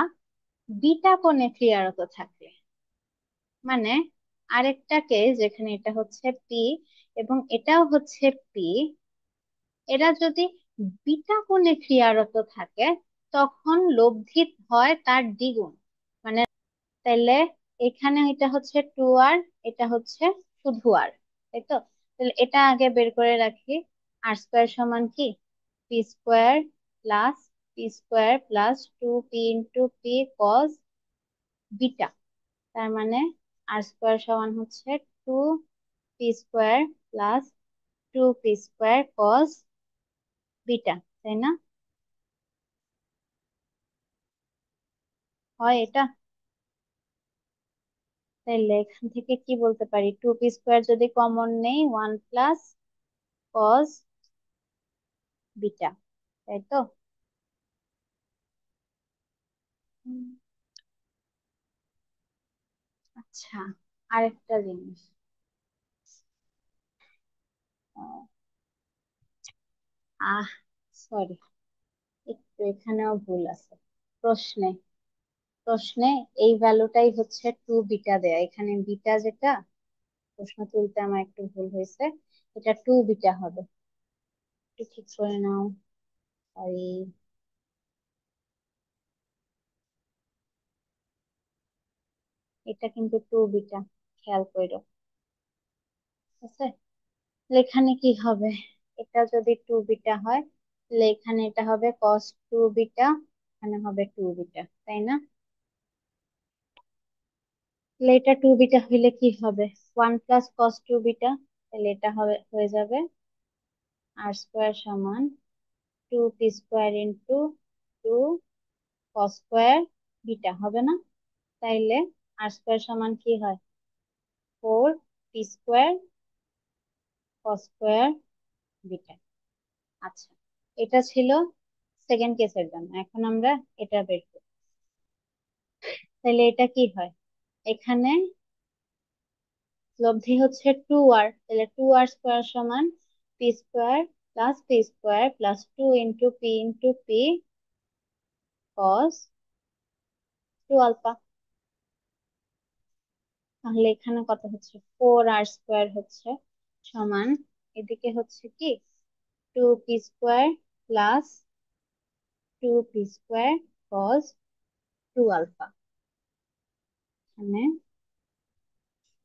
[SPEAKER 1] বিটা কোণে ক্রিয়ারত থাকলে, মানে আরেকটাকে, যেখানে এটা হচ্ছে পি এবং এটাও হচ্ছে পি, এরা যদি বিটা কোণে ক্রিয়ারত থাকে তখন লব্ধি হয় তার দ্বিগুণ। মানে তাইলে এখানে এটা হচ্ছে 2 আর, এটা হচ্ছে শুধু আর, তাই তো? তাহলে এটা আগে বের করে রাখি, আর স্কোয়ার সমান কি, p square plus 2p × p cos beta. তার মানে আর স্কোয়ার সমান হচ্ছে 2p² প্লাস 2p² কস বিটা, তাই না? হয় এটা? তাইলে এখান থেকে কি বলতে পারি, 2p² যদি কমন নেই 1 প্লাস কস বিটা, তাই তো? হুম, আচ্ছা, আরেকটা জিনিস, আহ আহ, সরি, একটু এখানেও ভুল আছে প্রশ্নে। প্রশ্নে এই ভ্যালুটাই হচ্ছে 2 বিটা দেয়া, এখানে বিটা যেটা, প্রশ্ন তুলতে আমার একটু ভুল হয়েছে, এটা 2 বিটা হবে, একটু ঠিক করে নাও। সরি, এটা কিন্তু 2 বিটা, খেয়াল করো। ঠিক আছে, তাহলে এখানে কি হবে, এটা যদি 2 বিটা হয় তাহলে এখানে এটা হবে cos 2 বিটা, এখানে হবে 2 বিটা, তাই না? তাহলে এটা 2 বিটা হইলে কি হবে, 1 প্লাস cos 2 বিটা, তাহলে এটা হবে, হয়ে যাবে আর স্কোয়ার সমান 2p² ইন্টু 2 cos² বিটা, হবে না? তাইলে আর স্কোয়ার সমান কি হয়, 4p² cos² বিটা। আচ্ছা, এটা ছিল সেকেন্ড কেসের জন্য, এখন আমরা এটা বের করি। তাহলে এটা কি হয়, এখানে লব্ধি হচ্ছে 2r, তাহলে 2r² সমান p² plus p² plus 2 into p cos 2 alpha. তাহলে এখানে কত হচ্ছে, 4r² হচ্ছে সমান, এদিকে হচ্ছে কি 2p² plus 2p² cos 2 alpha. মানে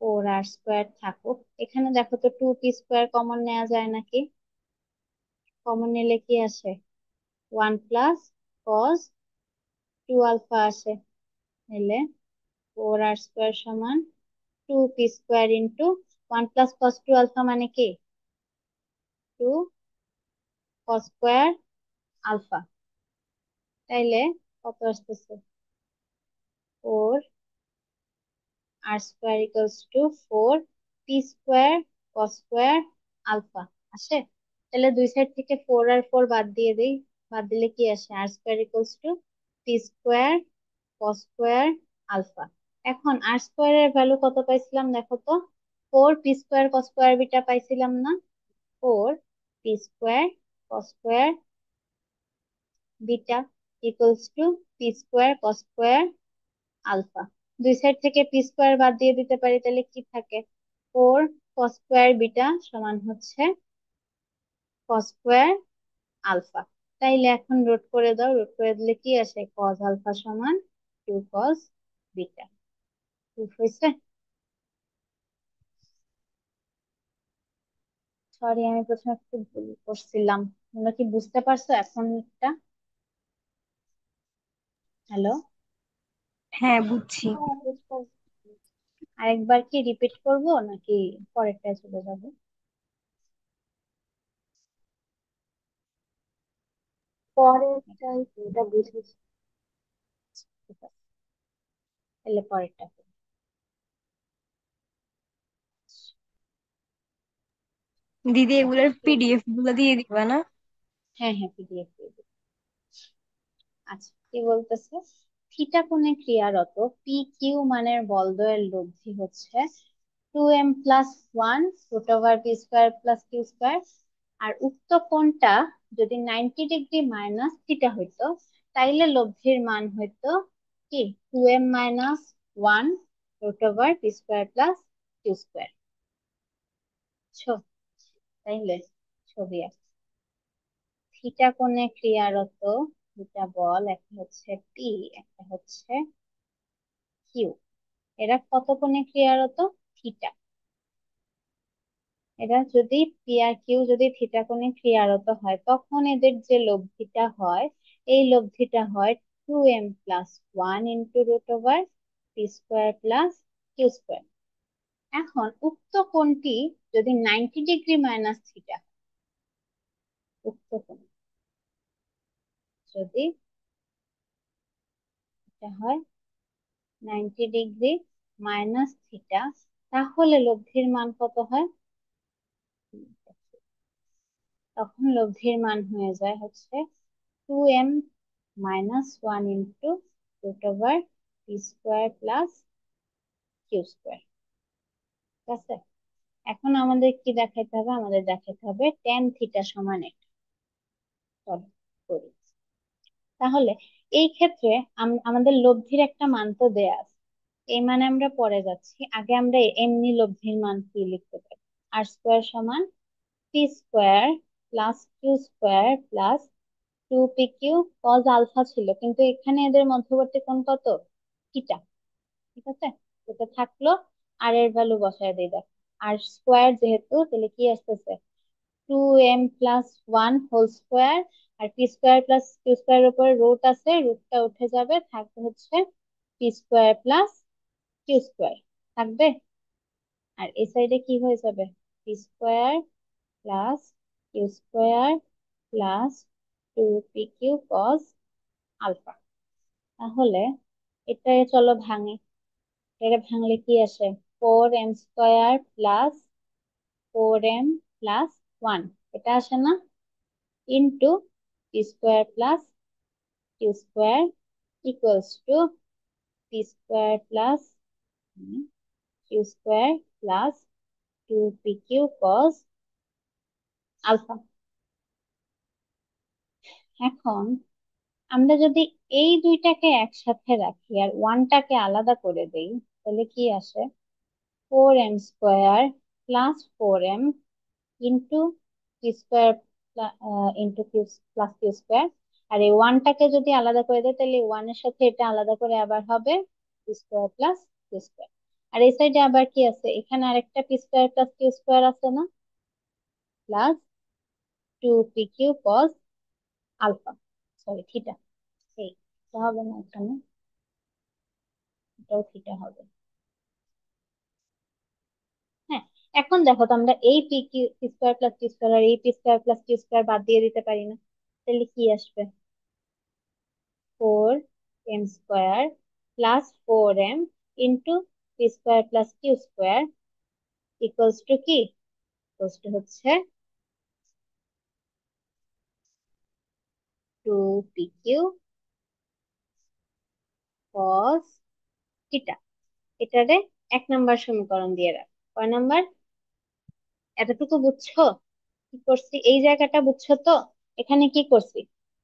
[SPEAKER 1] 4r² থাকুক, এখানে দেখো তো 2p² কমন নেওয়া যায় নাকি, কমন নিলে কি আসে, 1 প্লাস cos 2 আলফা আসে, নিলে 4r² সমান 2p² into 1 plus cos 2 alpha মানে কি 2 cos² আলফা, তাইলে কত আসতেছে, 4r² equals to 4p² cos² alpha আসে। তাহলে দুই সাইড থেকে 4 আর 4 বাদ দিয়ে দিই, বাদ দিলে কি আসে, r² ইকুয়ালস টু p²cos²আলফা। এখন r² এর ভ্যালু কত পাইছিলাম দেখো তো, 4p²cos²বিটা পাইছিলাম না, 4p²cos²বিটা ইকুয়ালস টু p²cos²আলফা। দুই সাইড থেকে p² বাদ দিয়ে দিতে পারি, তাহলে কি থাকে, 4 cos² বিটা সমান হচ্ছে cos²আলফা। তাইলে এখন রুট করে দাও, রুট করে দিলে কি আসে, cos আলফা সমান 2 cos বিটা। ঠিক হয়েছে? সরি, আমি প্রথমে একটু ভুল করছিলাম, তোমরা কি বুঝতে পারছো এখন এটা? হ্যালো,
[SPEAKER 3] হ্যাঁ, বুঝছি।
[SPEAKER 2] হ্যাঁ, বুঝতে পারছি।
[SPEAKER 1] আরেকবার কি রিপিট করব নাকি পরেরটায় চলে যাব?
[SPEAKER 2] পরেরটাই তো, এটা বুঝেছি।
[SPEAKER 1] ঠিক আছে, তাহলে পরেরটা করি।
[SPEAKER 3] দিদি,
[SPEAKER 1] দেখো
[SPEAKER 3] এগুলোর
[SPEAKER 1] কি,
[SPEAKER 3] পিডিএফ গুলো দিয়ে দিবা না?
[SPEAKER 1] হ্যাঁ হ্যাঁ, পিডিএফ দিয়ে দিই। আচ্ছা, কি বলতেছে, থিটা কোণে ক্রিয়ারত পি কিউ মানের বলদ্বয়ের লব্ধি হচ্ছে 2m+1 √p² + q², আর উক্ত কোণটা যদি 90 ডিগ্রি মাইনাস থিটা হইতো, তাইলে লব্ধির মান হইতো কি 2m−1 √p² + q²। তাইলে ছবি আছে, থিটা কোণে ক্রিয়ারত দুটা বল, একটা হচ্ছে পি, একটা হচ্ছে কিউ, এরা কত কোণে ক্রিয়ারত, থিটা। এরা যদি পি আর কিউ যদি থিটা কোণে ক্রিয়ারত হয়, তখন এদের যে লব্ধিটা হয়, এই লব্ধিটা হয় 2m+1 √p² p square plus Q square. এখন উক্ত কোণটি যদি 90 ডিগ্রি মাইনাস থিটা, উক্ত কোণ যদি এটা হয় 90 ডিগ্রি মাইনাস থিটা, তাহলে লব্ধির মান কত হয়? তখন লব্ধির মান হয়ে যায় হচ্ছে 2m minus 1 × √over P square plus Q square. ঠিক আছে, এখন আমাদের কি দেখাইতে হবে? আমাদের দেখাইতে হবে tan থিটা সমান এটা। চলো করি। তাহলে এই ক্ষেত্রে আমাদের লব্ধির একটা মান তো দেয়া আছে, এই মানে আমরা পরে যাচ্ছি। আগে আমরা এমনি লব্ধির মান কি লিখতে পারি? আর স্কোয়ার সমান P square plus Q square plus 2pq cos alpha ছিল, কিন্তু এখানে এদের মধ্যবর্তী কোণ কত? থিটা। ঠিক আছে, এটা থাকলো। আর এর ভ্যালু বসায় দিই, দেখো আর স্কোয়ার যেহেতু, তাহলে কি আসতেছে 2m+1 হোল স্কোয়ার। আর p square plus Q square উপর রুট আছে, রুটটা উঠে যাবে, থাকবে হচ্ছে p square plus Q square থাকবে। আর এই সাইডে কি হয়ে যাবে? P square plus Q square plus 2pq cos alpha. তাহলে এটা চলো ভাঙি। এটা ভাঙলে কি আসে? 4m² প্লাস 4m+1, এটা আসে না? Into p square plus Q square equals to p square plus Q square plus 2pq cos alpha. এখন আমরা যদি এই দুইটাকে একসাথে রাখি আর ওয়ানটাকে আলাদা করে দেই, তাহলে কি আসে? 4m² plus 4m into p square into q plus Q square. আর এই ওয়ানটাকে যদি আলাদা করে দেয়, তাহলে ওয়ানের সাথে এটা আলাদা করে আবার হবে P square plus Q square. আর এই সাইডে আবার কি আছে? এখানে আরেকটা p square plus Q square আছে না? Plus 2pq cos alpha, sorry theta. এই এটা হবে না এখানে, এটাও থিটা হবে। হ্যাঁ, এখন দেখো তো, আমরা এই p square plus Q square আর এই p square plus Q square বাদ দিয়ে দিতে পারি না? তাহলে কি আসবে? 4m² plus 4m into p square plus Q square equals to কি? ইকুয়ালস টু হচ্ছে 2pq কস থিটা। এটারে 1 নাম্বার সমীকরণ দিয়ে রাখ। কয় নাম্বার? এতটুকু বুঝছো? কি করছি এই জায়গাটা বুঝছো তো? এখানে কি করছি?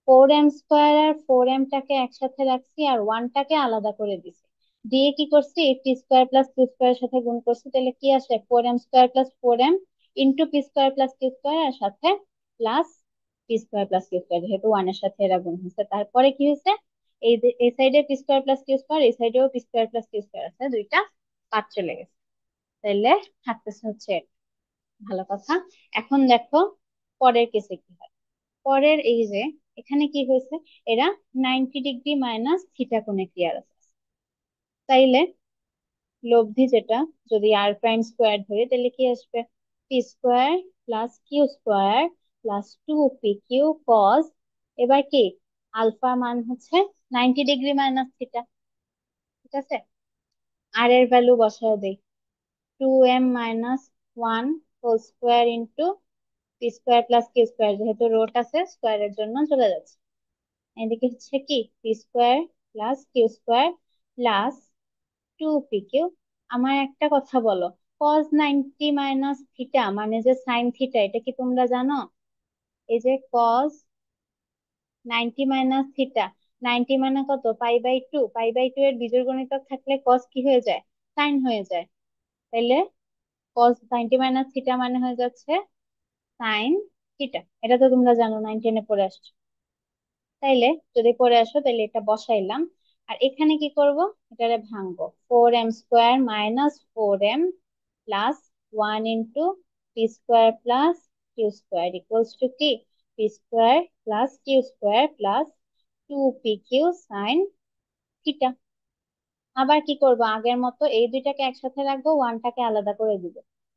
[SPEAKER 1] 4m² আর 4mটাকে একসাথে রাখছি আর ওয়ানটাকে আলাদা করে দিছি, দিয়ে কি করছি? P square plus Q square সাথে গুণ করছি, তাহলে কি আসে? 4m² plus 4m into p square plus Q square, আর সাথে plus p square plus Q square, যেহেতু ওয়ানের সাথে এরা গুণ হয়েছে। তারপরে কি হয়েছে? এই সাইডে p square plus Q square, এই সাইডেও p square plus Q square আছে, দুইটা বাদ চলে গেছে। তাইলে থাকতেছে হচ্ছে এটা। ভালো কথা। এখন দেখো পরের কেসে কি হয়। পরের এই যে এখানে কি হয়েছে, এরা 90 ডিগ্রি মাইনাস থিটা কোণে ক্লিয়ার আছে। তাইলে লব্ধি যেটা, যদি আর প্রাইম স্কোয়ার ধরে, তাহলে কি আসবে? P square plus Q square plus 2pq cos, এবার কি আলফা মান হচ্ছে 90 ডিগ্রি মাইনাস থিটা। ঠিক আছে, আর এর ভ্যালু বসায় দেই 2m−1 whole square into p square plus Q square, যেহেতু রোট আছে স্কোয়ারের জন্য চলে যাচ্ছে। এদিকে হচ্ছে কি p square plus Q square plus 2pq। আমার একটা কথা বলো, কজ 90 মাইনাস থিটা মানে যে সাইন থিটা, এটা কি তোমরা জানো? এই যে কজ 90 মাইনাস থিটা, 90 মানে কত? Pi by 2। পাই বাই 2 এর বিজোড় গুণিতক থাকলে কজ কি হয়ে যায়? সাইন হয়ে যায়। তাইলে কজ 90 মাইনাস থিটা মানে হয়ে যাচ্ছে সাইন থিটা। এটা তো তোমরা জানো, 9 10-এ পড়ে আসছো। তাইলে যদি পড়ে আসো, তাহলে এটা বসাইলাম। আর এখানে কি করব? এটারে ভাঙবো। 4m² - 4m plus 1 × p square plus Q square equals to কি? P square plus Q square plus 2pq sine theta. আবার কি করব, আগের মতো এই দুইটাকে একসাথে রাখবো, ওয়ানটাকে আলাদা করে দিব।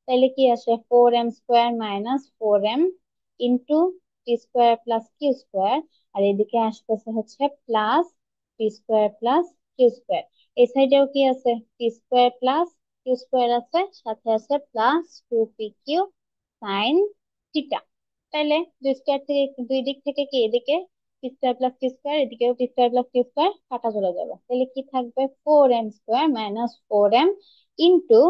[SPEAKER 1] তাইলে কি আসে, 4m² minus 4m into T square plus Q square. আর এদিকে আসতেছে হচ্ছে প্লাস টি স্কোয়ার প্লাস কিউ স্কোয়ার। এই সাইডেও কি আছে, টি স্কোয়ার প্লাস কিউ স্কোয়ার আছে, সাথে আছে প্লাস 2pq সাইন থিটা। তাইলে দুই স্কোয়ার থেকে, দুই দিক থেকে কি এদিকে p square plus Q square, এদিকেও p square plus Q square কাটা চলে যাবে। তাহলে কি থাকবে, 4m² minus 4m into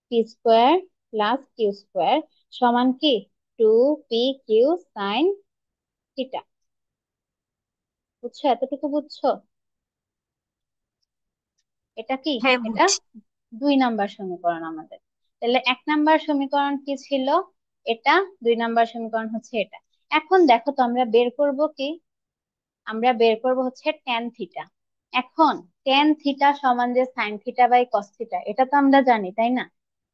[SPEAKER 1] p square plus Q square সমান কি 2pq সাইন থিটা। বুঝছো, এতটুকু বুঝছো? এটা কি,
[SPEAKER 3] হ্যাঁ
[SPEAKER 1] এটা
[SPEAKER 3] বুঝছি।
[SPEAKER 1] 2 নাম্বার সমীকরণ আমাদের। তাহলে 1 নাম্বার সমীকরণ কি ছিল, এটা। 2 নাম্বার সমীকরণ হচ্ছে এটা। এখন দেখো তো আমরা বের করব কি, আমরা বের করব হচ্ছে ট্যান থিটা। এখন ট্যান থিটা সমান যে sine theta by cos theta, এটা তো আমরা জানি তাই না।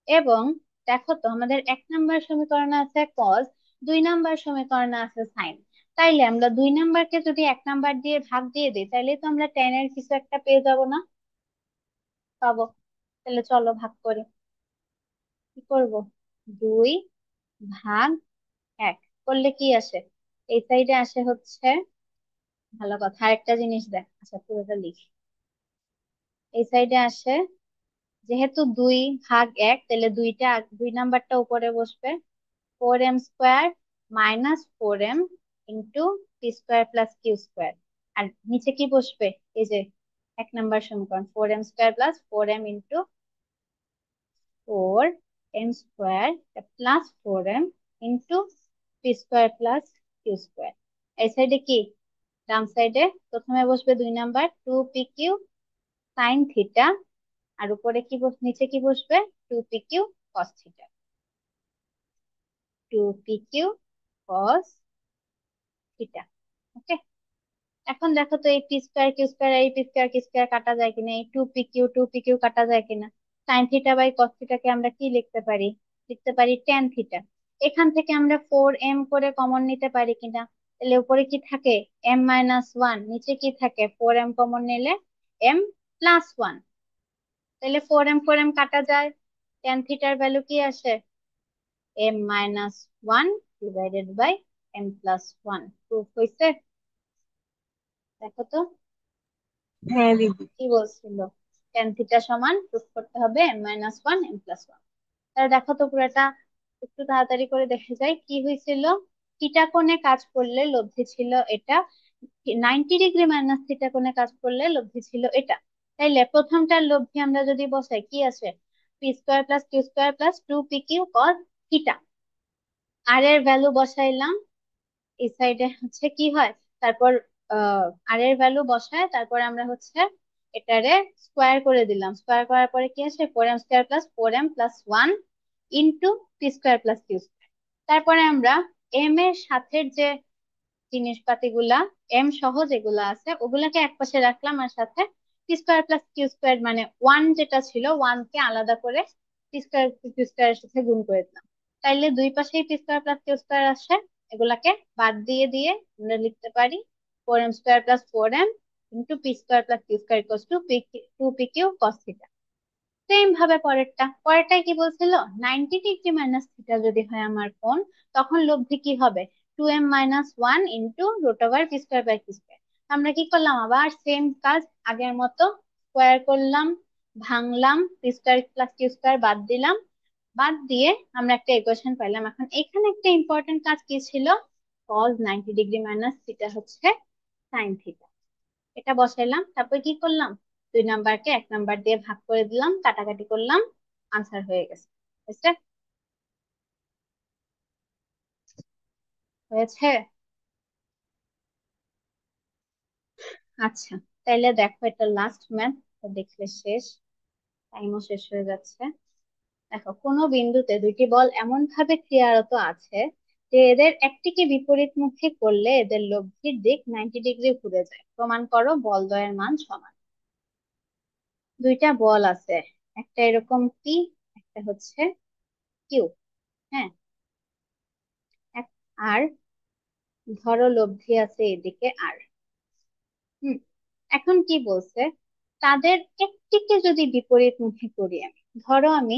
[SPEAKER 1] এবং দেখো তো আমাদের 1 নাম্বার সমীকরণে আছে কস, 2 নাম্বার সমীকরণে আছে সাইন। তাইলে আমরা 2 নাম্বারকে যদি 1 নাম্বার দিয়ে ভাগ দিয়ে দিই, তাইলে তো আমরা ট্যান এর কিছু একটা পেয়ে যাব না? পাবো। তাহলে চলো ভাগ করি। কি করব, 2 ভাগ 1 করলে কি আসে, এই সাইডে আসে হচ্ছে, ভালো কথা, আরেকটা জিনিস দেখ, আচ্ছা পুরোটা লিখি। এই সাইডে আসে, যেহেতু 2 ভাগ 1, তাহলে 2 নাম্বারটা উপরে বসবে, 4m² minus 4m into p square plus Q square. আর নিচে কি বসবে, এই যে 1 নাম্বার সমীকরণ, 4m² plus 4m into 4m² plus 4m into p square plus Q square. এই সাইডে কি, ডান সাইডে প্রথমে বসবে 2 নাম্বার, 2pq সাইন থিটা। আর উপরে কি নিচে কি বসবে, 2pq cos theta. 2pq cos theta. ওকে। এখন দেখো তো এই পি স্কোয়ার কিউ স্কোয়ার, এই পি স্কোয়ার কিউ স্কোয়ার কাটা যায় কিনা, এই 2pq কাটা যায় কিনা। সাইন থিটা বাই কস থিটাকে আমরা কি লিখতে পারি, লিখতে পারি ট্যান থিটা। এখান থেকে আমরা 4m করে কমন নিতে পারি কিনা, তাহলে উপরে কি থাকে, m−1, নিচে কি থাকে, 4m কমন নিলে m+1। তাহলে 4m কাটা যায়, ট্যান থিটার ভ্যালু কি আসে, m−1 divided by m+1। Proof হয়েছে? দেখো তো
[SPEAKER 3] হ্যাঁ দিদি।
[SPEAKER 1] কি বলছিল, ট্যান থিটা সমান প্রুফ করতে হবে m−1 m+1। তাহলে দেখো তো পুরোটা একটু তাড়াতাড়ি করে দেখে যাই কি হয়েছিল। থিটা কোণে কাজ করলে লব্ধি ছিল এটা, 90 ডিগ্রি মাইনাস থিটা কোণে কাজ করলে লব্ধি ছিল এটা। তাইলে প্রথমটার লব্ধি আমরা যদি বসাই কি আসে, p square plus Q square plus 2pq cos theta. আর এর ভ্যালু বসাইলাম, এই সাইডে হচ্ছে কি হয়, তারপর আর এর ভ্যালু বসায়, তারপর আমরা হচ্ছে এটারে স্কোয়ার করে দিলাম, স্কোয়ার করার পরে কি আসে, 4m² plus 4m+1 into p square plus Q square. তারপরে আমরা এম এর সাথে যে জিনিসপাতিগুলা, এম সহ যেগুলা আছে ওগুলাকে একপাশে রাখলাম, আর সাথে p square plus Q square মানে ওয়ান যেটা ছিল, ওয়ানকে আলাদা করে পি স্কোয়ার কিউ স্কোয়ারের সাথে গুণ করে দিলাম। তাইলে দুই পাশেই p square plus Q square আসে, এগুলাকে বাদ দিয়ে দিয়ে আমরা লিখতে পারি 4m² plus 4m into p square plus Q square equals to 2pq cos theta. Same ভাবে পরেরটাই কি বলছিল, 90 ডিগ্রি মাইনাস থিটা যদি হয় আমার কোণ, তখন লব্ধি কি হবে, 2m−1 into √over P square by q square. আমরা কি করলাম, আবার সেম কাজ আগের মতো, স্কোয়ার করলাম, ভাঙলাম, p square plus Q square বাদ দিলাম, বাদ দিয়ে আমরা একটা ইকুয়েশন পাইলাম। এখন এখানে একটা ইম্পর্টেন্ট কাজ কি ছিল, কজ 90 ডিগ্রি মাইনাস থিটা হচ্ছে সাইন থিটা। এটা বসাইলাম, তারপর কি করলাম, 2 নাম্বারকে 1 নাম্বার দিয়ে ভাগ করে দিলাম, কাটাকাটি করলাম, আনসার হয়ে গেছে। বুঝছে? হয়েছে। আচ্ছা, তাইলে দেখো এটা লাস্ট ম্যাথ, দেখলে শেষ, টাইমও শেষ হয়ে যাচ্ছে। দেখো, কোনো বিন্দুতে দুইটি বল এমন ভাবে ক্রিয়ারত আছে যে এদের একটিকে বিপরীতমুখী করলে এদের লব্ধির দিক 90 ডিগ্রি ঘুরে যায়। প্রমাণ করো বল দ্বয়ের মান সমান। দুইটা বল আছে, একটা এরকম পি, একটা হচ্ছে কিউ। হ্যাঁ, আর ধরো লব্ধি আছে এদিকে আর। হুম, এখন কি বলছে, তাদের একটিকে যদি বিপরীতমুখী করি, আমি ধরো আমি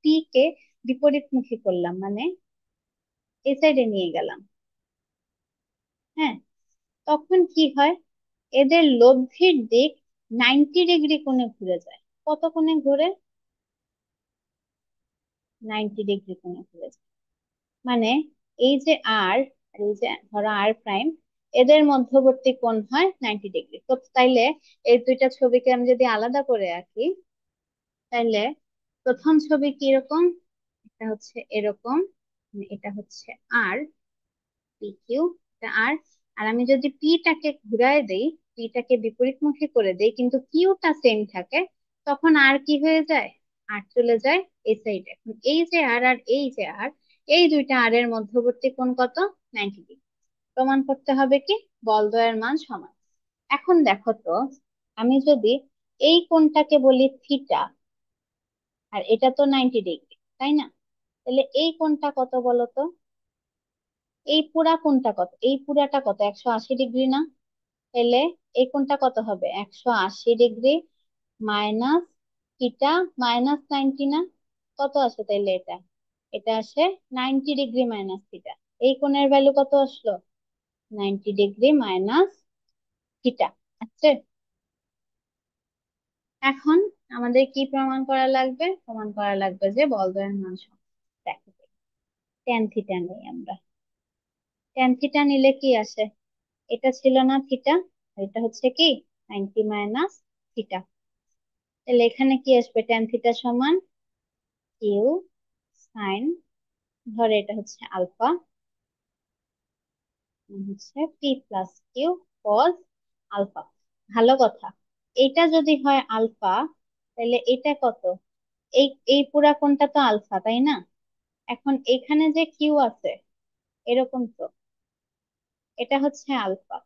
[SPEAKER 1] পি কে বিপরীতমুখী করলাম, মানে এই সাইডে নিয়ে গেলাম। হ্যাঁ, তখন কি হয়, এদের লব্ধির দিক 90 ডিগ্রি কোণে ঘুরে যায়। কত কোণে ঘুরে? 90 ডিগ্রি কোণে ঘুরে যায়। মানে এই যে আর, আর এই যে ধরো আর প্রাইম, এদের মধ্যবর্তী কোণ হয় 90 ডিগ্রি। তো তাইলে এই দুইটা ছবিকে আমি যদি আলাদা করে আঁকি, তাইলে প্রথম ছবি কিরকম, এটা হচ্ছে এরকম, মানে এটা হচ্ছে আর, পি কিউ, এটা আর। আর আমি যদি পিটাকে ঘুরায় দেই, পিটাকে বিপরীতমুখী করে দেই, কিন্তু কিউটা সেম থাকে, তখন আর কি হয়ে যায়, আর চলে যায় এই সাইডে। এখন এই যে আর আর এই যে আর, এই দুইটা আর এর মধ্যবর্তী কোণ কত? 90 ডিগ্রি। প্রমাণ করতে হবে কি, বলদ্বয়ের মান সমান। এখন দেখো তো, আমি যদি এই কোণটাকে বলি থিটা, আর এটা তো 90 ডিগ্রি, তাই না? তাহলে এই কোণটা কত বলো তো? এই পুরা কোণটা কত? এই পুরাটা কত? 180 ডিগ্রি না? তাহলে এই কোণটা কত হবে? 180 ডিগ্রি মাইনাস থিটা মাইনাস 90 না? কত আসে তাইলে এটা? এটা আসে 90 ডিগ্রি মাইনাস থিটা। এই কোণের ভ্যালু কত আসলো? 90 ডিগ্রি মাইনাস থিটা। আচ্ছা, এখন আমাদের কি প্রমাণ করা লাগবে? প্রমাণ করা লাগবে যে বলদয়ের মান সমান। দেখো, ট্যান থিটা নেই আমরা। ট্যান থিটা নিলে কি আসে? এটা ছিল না থিটা, আর এটা হচ্ছে কি 90 মাইনাস থিটা। তাহলে এখানে কি আসবে? ট্যান থিটা সমান কিউ সাইন, ধরে এটা হচ্ছে আলফা, হচ্ছে p plus Q cos alpha. ভালো কথা, এটা যদি হয় আলফা, তাহলে এটা কত? এই এই পুরা কোণটা তো আলফা, তাই না? এখন এখানে যে কিউ আছে, এরকম তো, এটা হচ্ছে আলফা।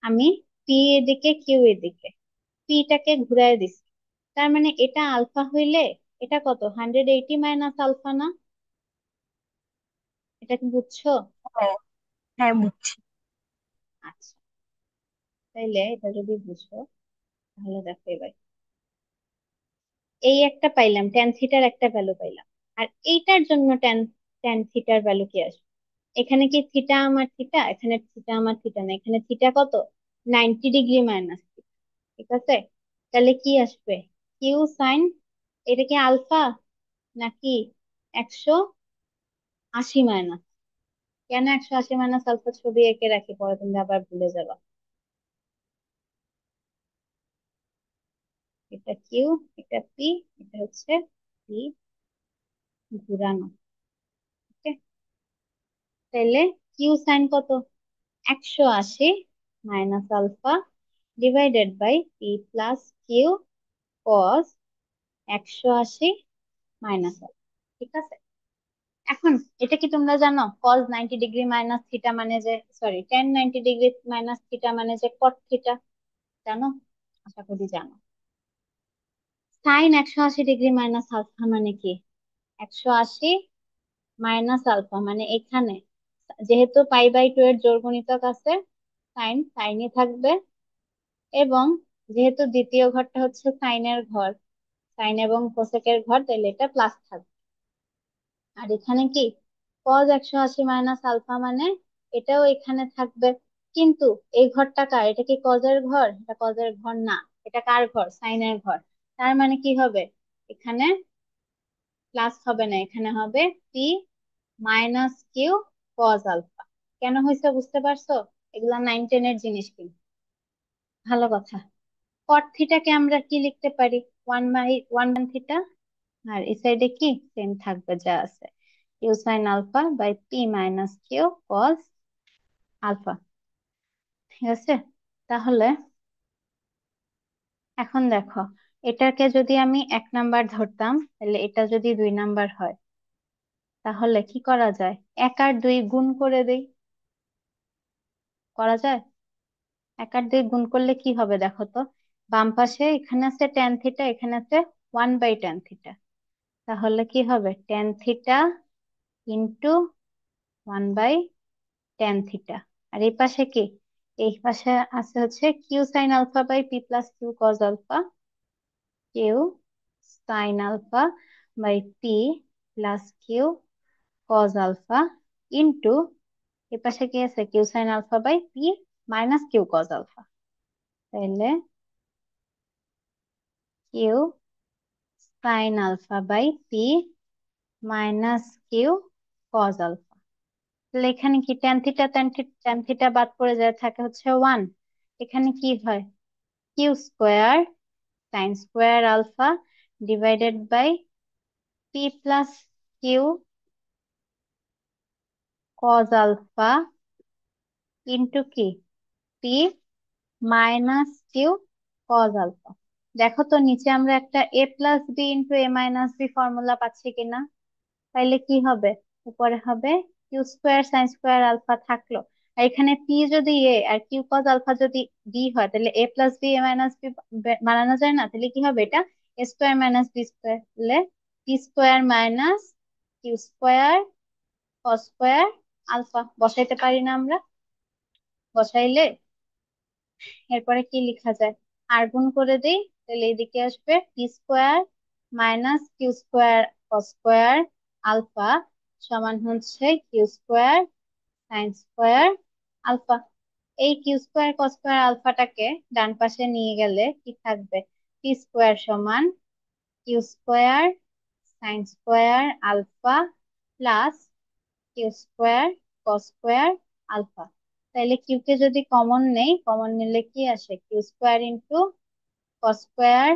[SPEAKER 1] আমি পি এদিকে কিউ এদিকে, পিটাকে ঘুরায় দিছি, তার মানে এটা আলফা হইলে এটা কত? 180 মাইনাস আলফা না? এটা কি বুঝছো?
[SPEAKER 3] হ্যাঁ, হ্যাঁ বুঝছি।
[SPEAKER 1] আচ্ছা, তাইলে এটা যদি বুঝো, তাহলে দেখো এবার এই একটা পাইলাম, ট্যান থিটার একটা ভ্যালু পাইলাম। আর এইটার জন্য ট্যান ট্যান থিটার ভ্যালু কি আসবে? এখানে কি থিটা আমার থিটা, এখানে থিটা আমার থিটা না, এখানে থিটা কত? 90 ডিগ্রি মাইনাস। ঠিক আছে, তাহলে কি আসবে? কিউ সাইন, এটা কি আলফা নাকি 180 মাইনাস? কেন 180 মাইনাস আলফা ছবি এঁকে রাখি, পরে তুমি আবার ভুলে যাবা। এটা কিউ, এটা পি, এটা হচ্ছে পি ঘুরানো। ওকে, তাহলে কিউ সাইন কত? 180 minus alpha divided by P plus q cos 180 minus alpha. ঠিক আছে, এখন এটা কি তোমরা জানো কজ 90 ডিগ্রি মাইনাস থিটা মানে যে, sorry, ten 90 degree minus theta মানে যে কট থিটা? জানো? আশা করি জানো। সাইন 180 ডিগ্রি মাইনাস আলফা মানে কি? 180 মাইনাস আলফা মানে এখানে যেহেতু পাই বাই টু এর জোড় গুণিতক আছে, সাইন সাইনই থাকবে, এবং যেহেতু দ্বিতীয় ঘরটা হচ্ছে সাইনের ঘর, সাইন এবং কোসেকের ঘর, তাহলে এটা প্লাস থাকবে। আর এখানে কি কজ 180 মাইনাস আলফা মানে এটাও এখানে থাকবে। কিন্তু এই ঘরটা কার? এটা কি কজের ঘর? এটা কজের ঘর না। এটা কার ঘর? সাইনের ঘর। তার মানে কি হবে, এখানে প্লাস হবে না, এখানে হবে p minus q cos alpha. কেন হয়েছে বুঝতে পারছো? এগুলা 9 10 এর জিনিস কিন্তু। ভালো কথা, কট থিটাকে আমরা কি লিখতে পারি? 1/1 থিটা। আর এই সাইডে কি সেম থাকবে যা আছে, q sine alpha by p minus q cos alpha. ঠিক আছে, তাহলে এখন দেখো, এটাকে যদি আমি 1 নাম্বার ধরতাম, তাহলে এটা যদি 2 নাম্বার হয়, তাহলে কি করা যায়? 1 আর 2 গুণ করে দেই, করা যায়? 1 আর 2 গুণ করলে কি হবে দেখো তো, বাম পাশে এখানে আছে ট্যান থিটা, এখানে আছে 1/tan থিটা, তাহলে কি হবে? Tan theta into 1/tan theta. আর এই পাশে কি? এই পাশে আছে হচ্ছে q sine alpha by P plus Q cos alpha, q sine alpha by P plus Q cos alpha into এ পাশে কি আছে q sine alpha by p minus q cos alpha. তাহলে q sine alpha by p minus q cos alpha. তাহলে এখানে কি tan theta tan theta বাদ পড়ে যায়, থাকে হচ্ছে ওয়ান। এখানে কি হয় q square sine square alpha divided by P plus Q cos alpha into কি p minus q cos alpha. দেখো তো নিচে আমরা একটা a plus b into a minus b formula পাচ্ছি কিনা। তাইলে কি হবে উপরে হবে q square sine square alpha থাকলো, আর এখানে পি যদি এ আর কিউ কজ আলফা যদি বি হয় তাহলে a plus b a minus b বানানো যায় না। তাহলে কি হবে এটা a square minus b square, তাহলে p square minus q square cos square alpha বসাইতে পারি না আমরা। বসাইলে এরপরে কি লেখা যায় আর গুণ করে দেই, তাহলে এদিকে আসবে p square minus q square cos square alpha সমান হচ্ছে q square sine square alpha. এই কিউ স্কোয়ার কস স্কোয়ার আলফাটাকে ডান পাশে নিয়ে গেলে কি থাকবে পি স্কোয়ার সমান q square sine square alpha plus Q square cos square alpha. তাইলে কিউ কে যদি কমন নেই, কমন নিলে কি আসে q square into cos square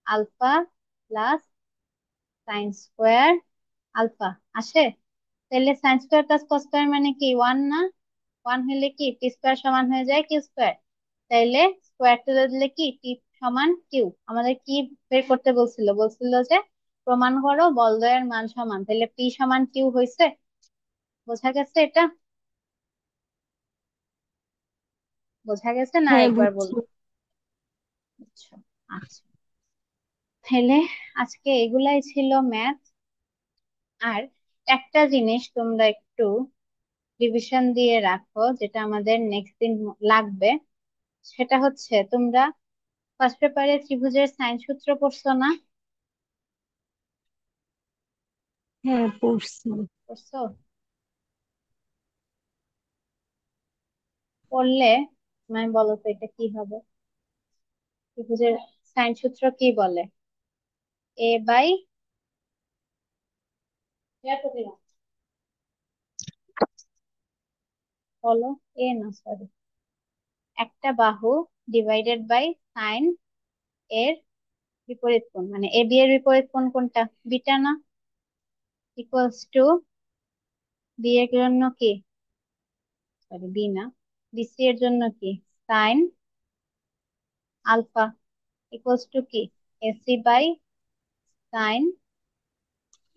[SPEAKER 1] alpha plus sine square alpha আসে। তাহলে sine square plus cos square মানে কি ওয়ান না, ওয়ান হলে কি টি স্কোয়ার সমান হয়ে যায় কিউ স্কোয়ার। তাইলে স্কোয়ার তুলে দিলে কি টি সমান কিউ। আমাদের কি বের করতে বলছিল, বলছিল যে প্রমাণ করো বলদ্বয়ের মান সমান, তাহলে পি সমান কিউ হয়েছে। বোঝা গেছে এটা, বোঝা গেছে না
[SPEAKER 3] হ্যাঁ,
[SPEAKER 1] একবার
[SPEAKER 3] বুঝছি।
[SPEAKER 1] বলবো। আচ্ছা আচ্ছা, তাহলে আজকে এগুলাই ছিল ম্যাথ। আর একটা জিনিস তোমরা একটু রিভিশন দিয়ে রাখো যেটা আমাদের নেক্সট দিন লাগবে, সেটা হচ্ছে তোমরা ফার্স্ট পেপারে ত্রিভুজের সাইন সূত্র পড়ছো না?
[SPEAKER 3] হ্যাঁ, পড়ছি।
[SPEAKER 1] পড়ছো? পড়লে মানে বলো তো এটা কি হবে, ত্রিভুজের সাইন সূত্র কি বলে? এ বাই বলো, এ না সরি, একটা বাহু ডিভাইডেড বাই সাইন এর বিপরীত কোণ, মানে এ বি এর বিপরীত কোণ কোনটা, বিটা না, ইকুয়ালস টু বি এর জন্য কি, সরি বি না, বিসি এর জন্য কি সাইন আলফা ইকুয়ালস টু কি এসি বাই সাইন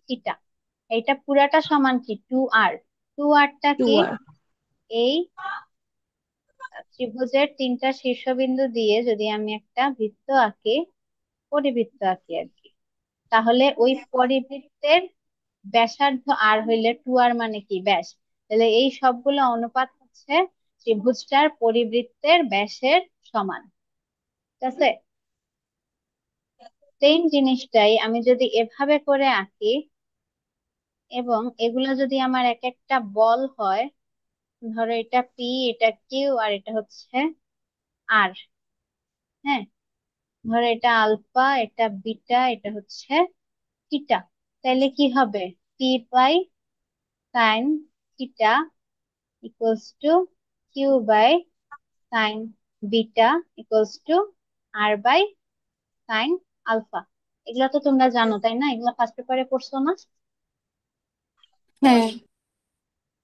[SPEAKER 1] থিটা। এইটা পুরাটা সমান কি টু আর, টু আরটা
[SPEAKER 3] টু
[SPEAKER 1] কি
[SPEAKER 3] আর।
[SPEAKER 1] এই ত্রিভুজের তিনটা শীর্ষবিন্দু দিয়ে যদি আমি একটা বৃত্ত আঁকি, পরিবৃত্ত আঁকি আর কি, তাহলে ওই পরিবৃত্তের ব্যাসার্ধ আর হইলে টু আর মানে কি ব্যাস। তাহলে এই সবগুলো অনুপাত হচ্ছে ত্রিভুজটার পরিবৃত্তের ব্যাসের সমান। ঠিক আছে, সেম জিনিসটাই আমি যদি এভাবে করে আঁকি এবং এগুলো যদি আমার এক একটা বল হয়, ধরো এটা পি এটা কিউ আর এটা হচ্ছে আর, হ্যাঁ, ধরো এটা আলফা এটা বিটা এটা হচ্ছে থিটা, তাহলে কি হবে p by sine theta equals to q by sine beta equals to r by sine alpha. এগুলা তো তোমরা জানো তাই না, এগুলা ফার্স্ট পেপারে পড়ছো না?
[SPEAKER 2] হ্যাঁ।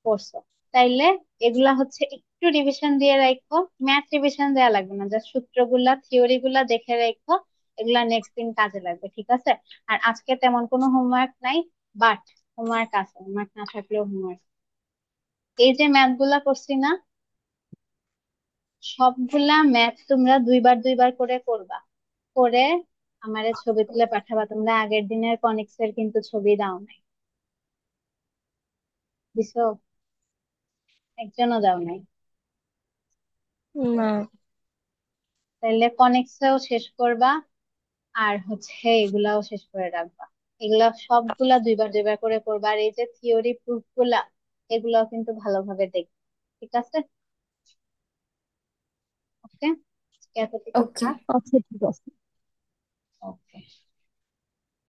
[SPEAKER 1] পড়ছো, তাইলে এগুলা হচ্ছে একটু রিভিশন দিয়ে রাখো, ম্যাথ রিভিশন দেওয়া লাগবে না, জাস্ট সূত্রগুলা থিওরি গুলা দেখে রাখো, এগুলা নেক্সট দিন কাজে লাগবে ঠিক আছে। আর আজকে তেমন কোনো হোমওয়ার্ক নাই, বাট হোমওয়ার্ক আছে, হোমওয়ার্ক না থাকলেও হোমওয়ার্ক। এই যে ম্যাথ গুলা করছি না, সবগুলা ম্যাথ তোমরা দুইবার দুইবার করে করবা, করে আমারে ছবি তুলে পাঠাবা। তোমরা আগের দিনের কনিক্স এর কিন্তু ছবি দাও নাই, দিছো? একজনও দাও নাই।
[SPEAKER 3] না।
[SPEAKER 1] তাহলে কনেক্সও শেষ করবা, আর হচ্ছে এগুলাও শেষ করে রাখবা। এগুলা সবগুলা দুইবার দুইবার করে করবা, আর এই যে থিওরি প্রুফ গুলা এগুলাও কিন্তু ভালোভাবে দেখবে। ঠিক আছে? ওকে, এতটুকু
[SPEAKER 2] ওকে।
[SPEAKER 1] থাক।
[SPEAKER 3] আচ্ছা ঠিক আছে।
[SPEAKER 1] ওকে।